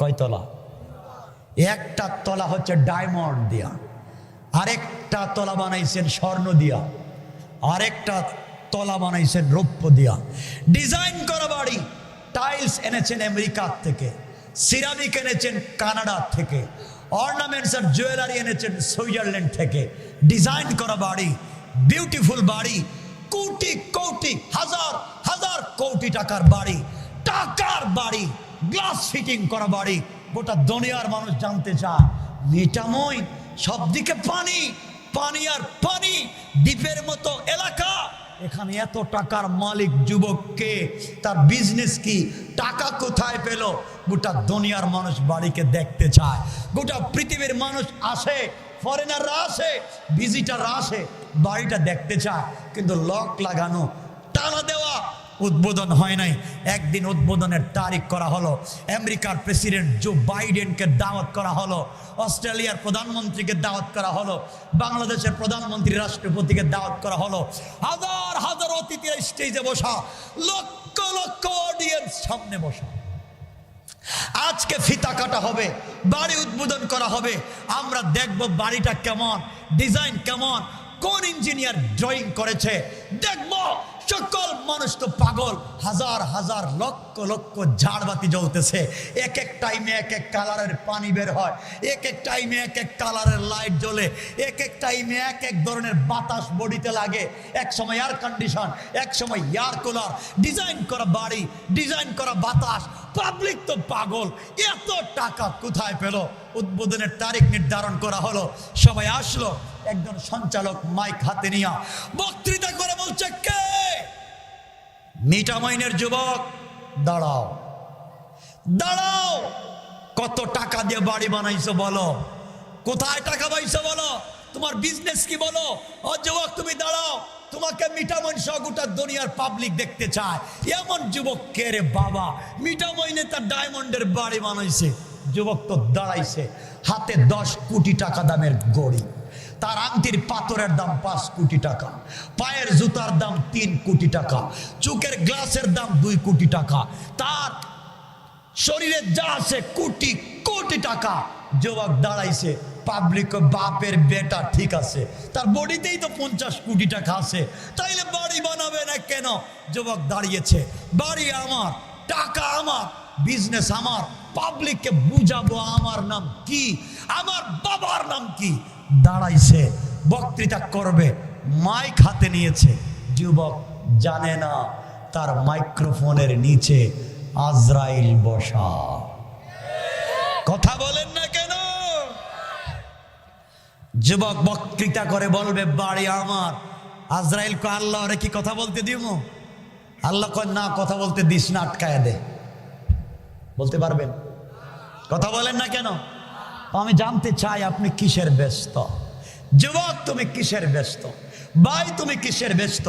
কয় তলা? একটা তলা হচ্ছে ডায়মন্ড দিয়া, আরেকটা তলা বানাইছেন স্বর্ণ দিয়া, আরেকটা তলা বানাইছেন রৌপ্য দিয়া। ডিজাইন করা বাড়ি, টাইলস এনেছেন আমেরিকা থেকে, সিরামিক এনেছেন কানাডা থেকে, অর্নামেন্টস আর জুয়েলারি এনেছেন সুইজারল্যান্ড থেকে। ডিজাইন করা বাড়ি, বিউটিফুল বাড়ি, কোটি কোটি হাজার হাজার কোটি টাকার বাড়ি, টাকার বাড়ি, গ্লাস ফিটিং করা বাড়ি। গোটা দুনিয়ার মানুষ জানতে চায় মিঠামইন সবদিকে পানি, পানি আর পানি, দ্বীপের মতো এলাকা, এখানে এত টাকার মালিক যুবককে, তার বিজনেস কি, টাকা কোথায় পেল? গোটা দুনিয়ার মানুষ বাড়িকে দেখতে চায়। গোটা পৃথিবীর মানুষ আসে, ফরেনাররা আসে, ভিজিটাররা আসে, বাড়িটা দেখতে চায়, কিন্তু লক লাগানো, টানা দেওয়া, উদ্বোধন হয় নাই। একদিন উদ্বোধনের তারিখ করা হলো, আমেরিকার প্রেসিডেন্ট জো বাইডেনকে দাওয়াত করা হলো, অস্ট্রেলিয়ার প্রধানমন্ত্রীকে দাওয়াত করা হলো, বাংলাদেশের প্রধানমন্ত্রী রাষ্ট্রপতিকে দাওয়াত করা হলো। হাজার হাজার অতিথিরা স্টেজে বসা, লক্ষ লক্ষ অডিয়েন্স সামনে বসা। আজকে ফিতা কাটা হবে, বাড়ি উদ্বোধন করা হবে। আমরা দেখব বাড়িটা কেমন, ডিজাইন কেমন, কোন ইঞ্জিনিয়ার ড্রয়িং করেছে দেখব। সকল মানুষ তো পাগল, হাজার হাজার লক্ষ লক্ষ ঝাড়বাতি জ্বলতেছে, এক এক টাইমে এক এক কালারের পানি বের হয়, এক এক টাইমে এক এক কালারের লাইট জ্বলে, এক এক টাইমে এক এক ধরনের বাতাস বডিতে লাগে। এক সময় এয়ার কন্ডিশন, এক সময় এয়ার কুলার। ডিজাইন করা বাড়ি, ডিজাইন করা বাতাস, পাবলিক তো পাগল। এত টাকা কোথায় পেল? উদ্বোধনের তারিখ নির্ধারণ করা হলো, সবাই আসলো। একজন সঞ্চালক মাইক হাতে নিয়ে বক্তৃতা করে বলছে, কে? মিঠামইনের যুবক, দাঁড়াও দাঁড়াও, কত টাকা দিয়ে বাড়ি বানাইছো বলো, কোথায় টাকা পাইছো বলো, তোমার বিজনেস কি বলো। ও যুবক তুমি দাঁড়াও, তোমাকে মিঠামইন সহ গোটা দুনিয়ার পাবলিক দেখতে চায়। এমন যুবক কে রে বাবা? মিঠামইনে তার ডায়মন্ডের বাড়ি বানাইছে। যুবক তো দাঁড়াইছে, হাতে 10 কোটি টাকা দামের গড়ি, তার আংটির পাথরের দাম 5 কোটি টাকা, পায়ের জুতার দাম 3 কোটি টাকা, চোখের গ্লাসের দাম 2 কোটি টাকা, তার শরীরে যা আছে কোটি কোটি টাকা। যুবক দাঁড়াইছে, পাবলিক বাপের বেটা ঠিক আছে, তার বডিতেই তো 50 কোটি টাকা আছে, তাইলে বাড়ি বানাবে না কেন? যুবক দাঁড়িয়েছে, বাড়ি আমার, টাকা আমার, বিজনেস আমার, পাবলিককে বুঝাবো আমার নাম কি, আমার বাবার নাম কি। দাঁড়াইছে, বক্তৃতা করবে, মাইক হাতে নিয়েছে। যুবক জানে না তার মাইক্রোফোনের নিচে আজরাইল বসা। কথা বলেন না কেন? যুবক বক্তৃতা করে বলবে বাড়ি আমার। আজরাইল কো আল্লাহ রে কি কথা বলতে দিব? আল্লাহ কয় না, কথা বলতে দিস না, আটকায় দে। বলতে পারবেন? কথা বলেন না কেন? আমি জানতে চাই আপনি কিসের ব্যস্ত? যুবক তুমি কিসের ব্যস্ত? ভাই তুমি কিসের ব্যস্ত?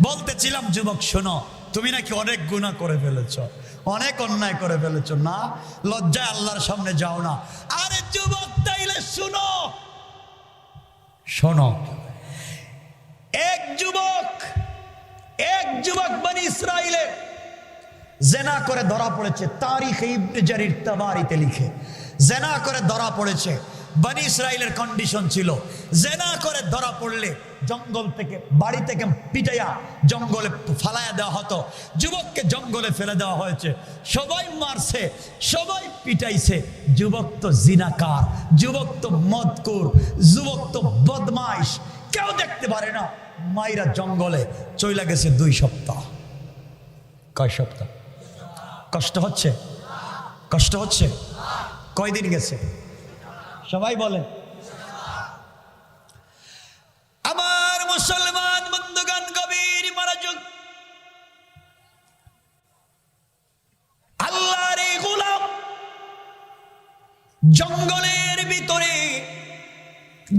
বলতেছিলাম যুবক শোনো, তুমি নাকি অনেক গুনাহ করে ফেলেছো, অনেক অন্যায় করে ফেলেছো, না লজ্জায় আল্লাহর সামনে যাও না। আরে যুবক তাইলে শোনো, শোনো, এক যুবক বনি ইসরাইলে জেনা করে ধরা পড়েছে। তারিখ ইবনে জারির তাবারিতে লিখে জেনা করে ধরা পড়েছে। বনি ইসরাইলের কন্ডিশন ছিল, জেনা করে ধরা পড়লে জঙ্গল থেকে, বাড়ি থেকে পিটাইয়া জঙ্গলে ফালাইয়া দেওয়া হতো। যুবককে জঙ্গলে ফেলে দেওয়া হয়েছে, সবাই মারছে, সবাই পিটাইছে। যুবক তো জিনাকার, যুবক তো মদকুর, যুবক তো বদমাইশ, কেউ দেখতে পারে না। মাইরা জঙ্গলে চইলা গেছে 2 সপ্তাহ। কয় সপ্তাহ? কষ্ট হচ্ছে? কষ্ট হচ্ছে? কয়দিন গেছে? সবাই বলেন। আমার মুসলমান বন্ধুগণ, গভীর মনোযোগ। আল্লাহর এই গোলাম জঙ্গলের ভিতরে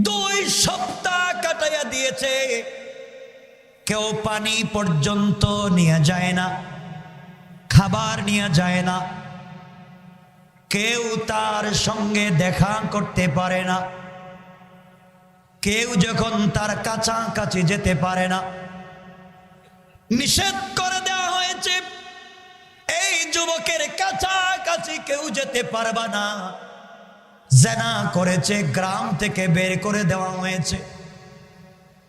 2 সপ্তাহ কাটাইয়া দিয়েছে। কেউ পানি পর্যন্ত নিয়ে যায় না, খাবার নিয়ে যায় না, কেউ তার সঙ্গে দেখা করতে পারে না, কেউ যখন তার কাছাকাছি যেতে পারে না। নিষেধ করে দেওয়া হয়েছে, এই যুবকের কাছাকাছি কেউ যেতে পারবে না। জেনা করেছে, গ্রাম থেকে বের করে দেওয়া হয়েছে।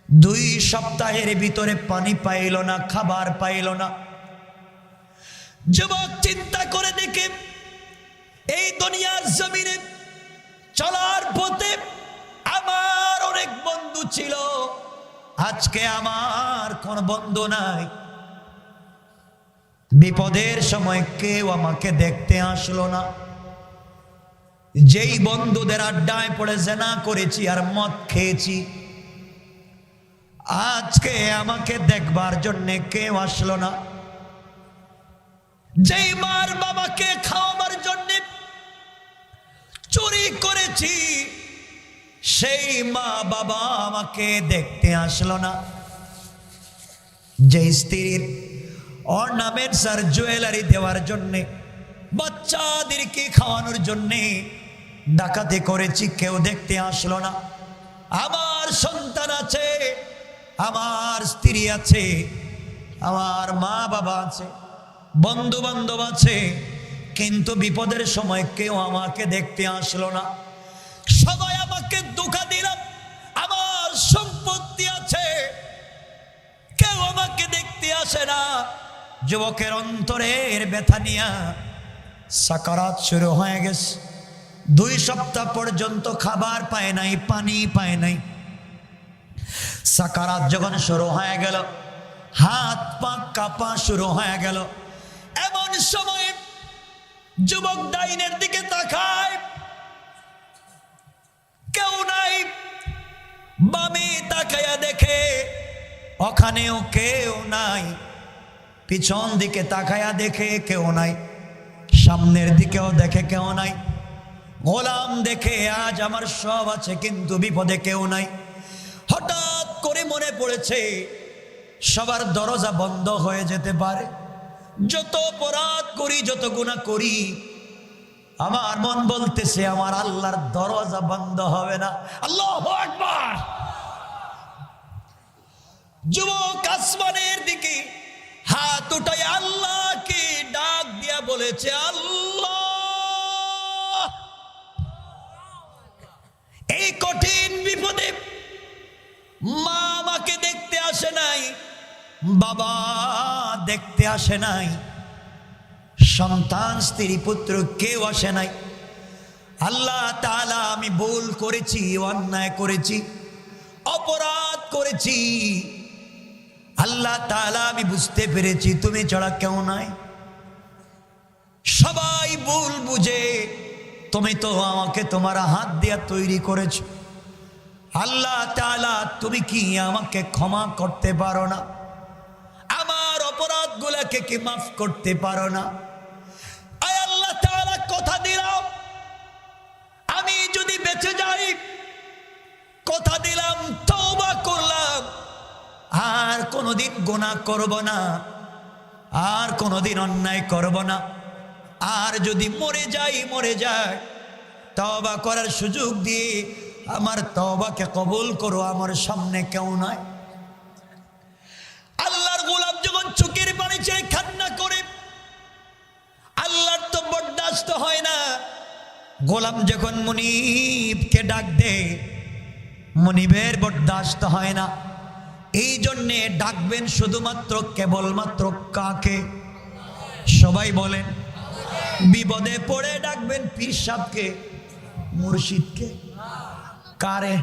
2 সপ্তাহের ভিতরে পানি পাইল না, খাবার পাইল না। যুবক চিন্তা করে দেখে, এই দুনিয়ার জমিনে চলার পথে আমার অনেক বন্ধু ছিল, আজকে আমার কোন বন্ধু নাই। বিপদের সময় কেউ আমাকে দেখতে আসলো না। যেই বন্ধুদের আড্ডায় পড়ে জেনা করেছি আর মদ খেয়েছি, আজকে আমাকে দেখবার জন্য কেউ আসলো না। যেই মার বাবাকে খাওয়াবার জন্য চুরি করেছি, সেই মা বাবা আমাকে দেখতে আসলো না। যে স্ত্রীর অর্নামেন্টস আর জুয়েলারি দেওয়ার জন্য, বাচ্চাদেরকে খাওয়ানোর জন্য ডাকাতি করেছি, কেউ দেখতে আসলো না। আমার সন্তান আছে, আমার স্ত্রী আছে, আমার মা বাবা আছে, বন্ধু বান্ধব আছে, কিন্তু বিপদের সময় কেউ আমাকে দেখতে আসলো না। সবাই আমাকে ধোঁকা দিল। আমার সম্পত্তি আছে, কেউ আমাকে দেখতে আসে না। যুবকের অন্তরের ব্যথা নিয়া সাকারাত শুরু হয়ে গেছে। 2 সপ্তাহ পর্যন্ত খাবার পায় নাই, পানি পায় নাই। সাকারাত যখন শুরু হয়ে গেল, হাত পা কাঁপা শুরু হয়ে গেল। এমন সময় যুবক ডাইনের দিকে তাকায়, কেউ নাই। বামে তাকায়া দেখে, ওখানেও কেউ নাই। পিছন দিকে তাকায়া দেখে কেউ নাই, সামনের দিকেও দেখে কেউ নাই। গোলাম দেখে আজ আমার সব আছে, কিন্তু বিপদে কেউ নাই। হঠাৎ করে মনে পড়েছে, সবার দরজা বন্ধ হয়ে যেতে পারে। যত অপরাধ করি, যত গুনাহ করি, আমার মন বলতেছে আমার আল্লাহর দরজা বন্ধ হবে না। আল্লাহু আকবার। যুবক আসমানের দিকে হাত উঠায় আল্লাহকে ডাক দিয়া বলেছে, আল্লাহ, এই কঠিন বিপদে মা আমাকে দেখতে আসে নাই, বাবা দেখতে আসে নাই, সন্তান স্ত্রী পুত্র কেউ আসে নাই। আল্লাহ তাআলা, আমি ভুল করেছি, অন্যায় করেছি, অপরাধ করেছি। আল্লাহ তাআলা, আমি বুঝতে পেরেছি তুমি ছাড়া কেউ নাই। সবাই ভুল বুঝে, তুমি তো আমাকে তোমার হাত দিয়ে তৈরি করেছো। আল্লাহ তাআলা, তুমি কি আমাকে ক্ষমা করতে পারো না? আমার অপরাধগুলোকে কি মাফ করতে পারো না? আয় আল্লাহ তাআলা, কথা দিলাম আমি যদি বেঁচে যাই, কথা দিলাম তওবা করলাম, আর কোনোদিন গুনাহ করব না, আর কোনোদিন অন্যায় করব না। আর যদি মরে যায়, তওবা করার সুযোগ দিয়ে আমার তওবাকে কবুল করো। আমার সামনে কেউ নাই। আল্লাহর গোলাম যখন চোখের পানি ছেড়ে কান্না করে বরদাস্ত হয় না। গোলাম যখন মুনিবকে ডাক দে, মুনিবের বরদাস্ত হয় না। এই জন্যে ডাকবেন শুধুমাত্র কেবলমাত্র কাকে? সবাই বলেন। বিপদে পড়ে ডাকবেন পীর সাহেবকে, মুর্শিদকে, কারে?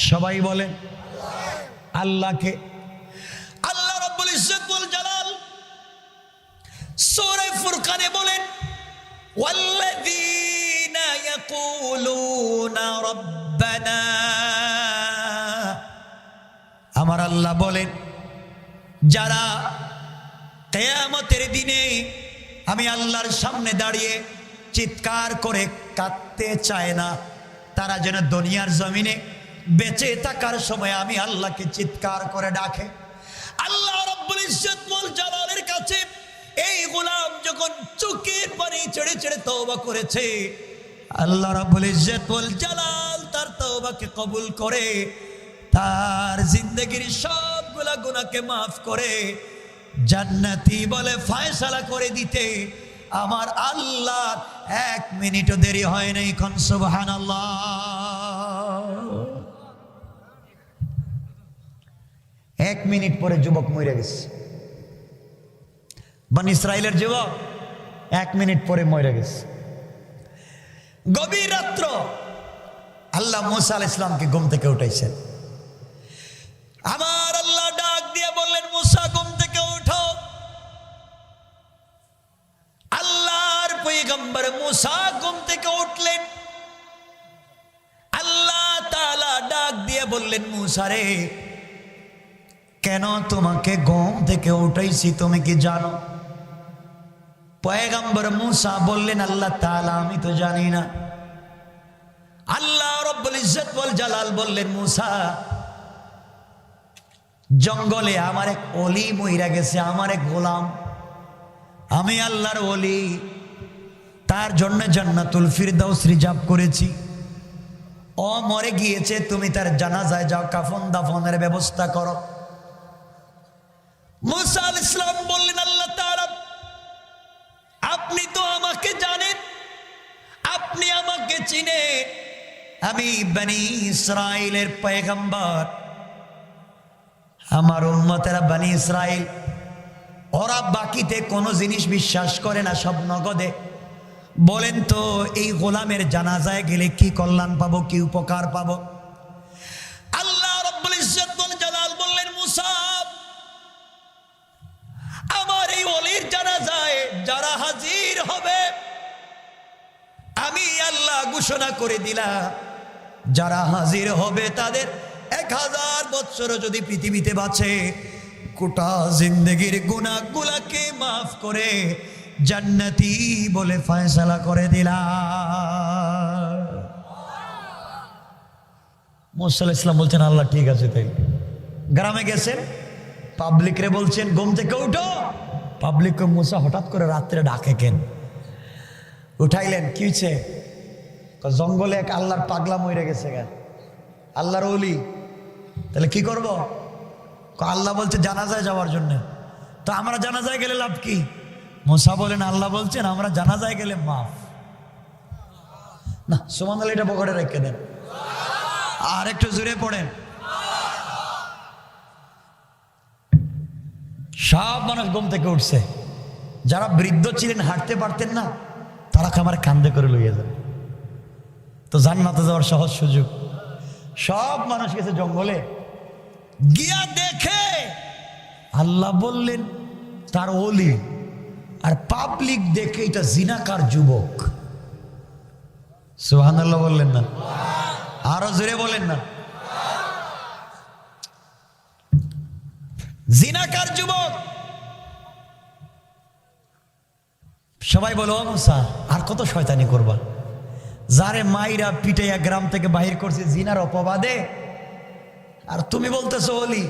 সবাই বলেন আল্লাহকে। আল্লাহ রাব্বুল ইজ্জত ওয়াল জালাল সূরা ফুরকানে বলেন, ওয়াল্লাযীনা ইয়াকুলুনা রাব্বানা, আমার আল্লাহ বলেন যারা কিয়ামতের দিনে আমি আল্লাহর সামনে দাঁড়িয়ে চিৎকার করে কাঁদতে চায় না, তারা যেন দুনিয়ার জমিনে বেঁচে থাকার সময় আমি আল্লাহকে চিৎকার করে ডাকে। আল্লাহ রাব্বুল ইজ্জত ওয়াল জালালের কাছে এই গোলাম যখন চোখের পানি ছেড়ে ছেড়ে তওবা করেছে, আল্লাহ রাব্বুল ইজ্জত ওয়াল জালাল তার তওবাকে কবুল করে তার জিন্দেগির সবগুলা গুনাহকে মাফ করে জান্নাতি বলে ফয়সালা করে দিতে আমার আল্লাহ 1 মিনিটও দেরি হয় নাই। কোন সুবহানাল্লাহ। 1 মিনিট পরে যুবক মরে গেছে। বনি ইসরাইলের যুবক 1 মিনিট পরে মরে গেছে। গভীর রাত্র আল্লাহ মুসা আলাইহিস সালামকে ঘুম থেকে উঠাইছেন। আমার আল্লাহ ডাক দিয়ে বললেন, মুসা ঘুম থেকে উঠো। আল্লাহর পয়গম্বর মুসা ঘুম থেকে উঠলেন। আল্লাহ তাআলা ডাক দিয়ে বললেন, মুসা রে, কেন তোমাকে ঘুম থেকে উঠাইছি তুমি কি জানো? পয়গম্বর মুসা বললেন, আল্লাহ তাআলা আমি তো জানি না। আল্লাহ রাব্বুল ইজ্জত ওয়াল জালাল বললেন, মুসা জঙ্গলে আমার এক ওলি মইরা গেছে, আমার এক গোলাম, আমি আল্লাহর ওলি, তার জন্য জান্নাতুল ফিরদাউস রিজার্ভ করেছি। ও মরে গিয়েছে, তুমি তার জানাজায় যাও, কাফন দাফনের ব্যবস্থা করো। মুসা আলাইহিস সালাম বললেন, আল্লাহ তাআলা আপনি তো আমাকে জানেন, আপনি আমাকে চিনেন, আমি বনি ইসরাইলের পয়গম্বর। আমার উম্মতেরা বনি ইসরাইল, ওরা বাকিতে কোনো জিনিস বিশ্বাস করে না, সব নগদে। বলেন তো এই গোলামের জানাজায় গেলে কি কল্যাণ পাবো, কি উপকার পাবো? আল্লাহ রাব্বুল ইজ্জত ওয়াল জালাল বললেন, মুসা আমার এই ওলির জানাজায় যারা হাজির হবে আমি আল্লাহ ঘোষণা করে দিলাম, যারা হাজির হবে তাদের 1000 বছর যদি পৃথিবীতে বাঁচে, গোটা জিন্দেগির গুনাহগুলোকে মাফ করে জান্নাতি বলে ফয়সালা করে দিলাম। মুসা আলাইহিস সালাম বলছেন, আল্লাহ ঠিক আছে। তাই গ্রামে গেছেন, পাবলিক রে বলছেন ঘুম থেকে উঠো। পাবলিককে মুসা হঠাৎ করে রাত্রে ডাকে কেন? উঠাইলেন, কি হয়েছে? জঙ্গলে এক আল্লাহর পাগলা মরে গেছে, আল্লাহর ওলি, তাহলে কি করব? আল্লাহ বলছে জানাজায় যাওয়ার জন্য। তো আমরা জানাজায় গেলে লাভ কি? মুসা বলেন, আল্লাহ বলছেন আমরা জানাজায় গেলে মাফ না। সুবহানাল্লাহ, এটা পকেটে রেখে দেন, আর একটু জোরে পড়েন। সব মানুষ ঘুম থেকে উঠছে। যারা বৃদ্ধ ছিলেন, হাঁটতে পারতেন না, তারা আমার কান্দে করে লইয়া যাবে, তো জান্নাতে যাওয়ার সহজ সুযোগ। সব মানুষ গেছে জঙ্গলে, গিয়া দেখে আল্লাহ বললেন তার ওলি, আর পাবলিক দেখে এটা জিনাকার যুবক। সুবহানাল্লাহ বললেন না? আরো জোরে বলেন না? জিনাকার যুবক। সবাই বলো, মুসা আর কত শয়তানি করবা? যারে মাইরা পিটাইয়া গ্রাম থেকে বাহির করছে জিনার অপবাদে, আর তুমি বলতেছো ওলি।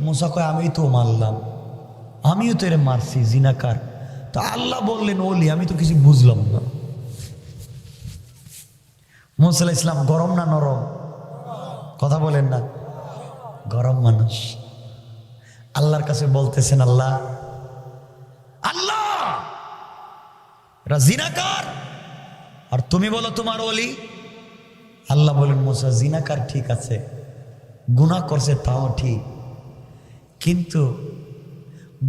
মুসা কয়, আমি তো মারলাম, আমিও তো এর মারছি, জিনাকার। তো আল্লাহ বললেন ওলি, আমি তো কিছু বুঝলাম না। মুসা আলাইহিস সালাম গরম না নরম? কথা বলেন না? গরম মানুষ। আল্লাহর কাছে বলতেছেন, আল্লাহ আল্লাহ ওরা জিনাকার, আর তুমি বলো তোমার ওলি। আল্লাহ বলেন মুসা জিনাকার ঠিক আছে, গুনাহ করছে তাও ঠিক, কিন্তু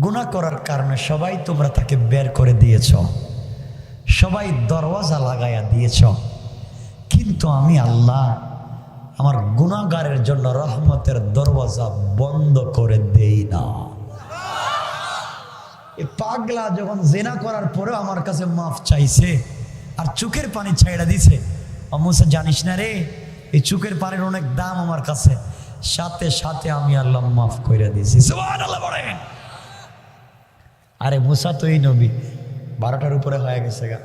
গুনাহ করার কারণে সবাই তোমরা তাকে বের করে দিয়েছ, সবাই দরওয়াজা লাগাইয়া দিয়েছ, কিন্তু আমি আল্লাহ আমার গুনাহগারের জন্য রহমতের দরওয়াজা বন্ধ করে দেই না। এই পাগলা যখন জিনা করার পরেও আমার কাছে মাফ চাইছে আর চোখের পানি ছাইড়া দিছে, মুসা জানিস না রে এই চোখের পানির অনেক দাম আমার কাছে, সাথে সাথে আমি আল্লাহ মাফ করে দিয়েছি। সুবহানাল্লাহ বলেন। আরে মুসা তো এই নবী, 12টার উপরে হয়ে গেছে গা।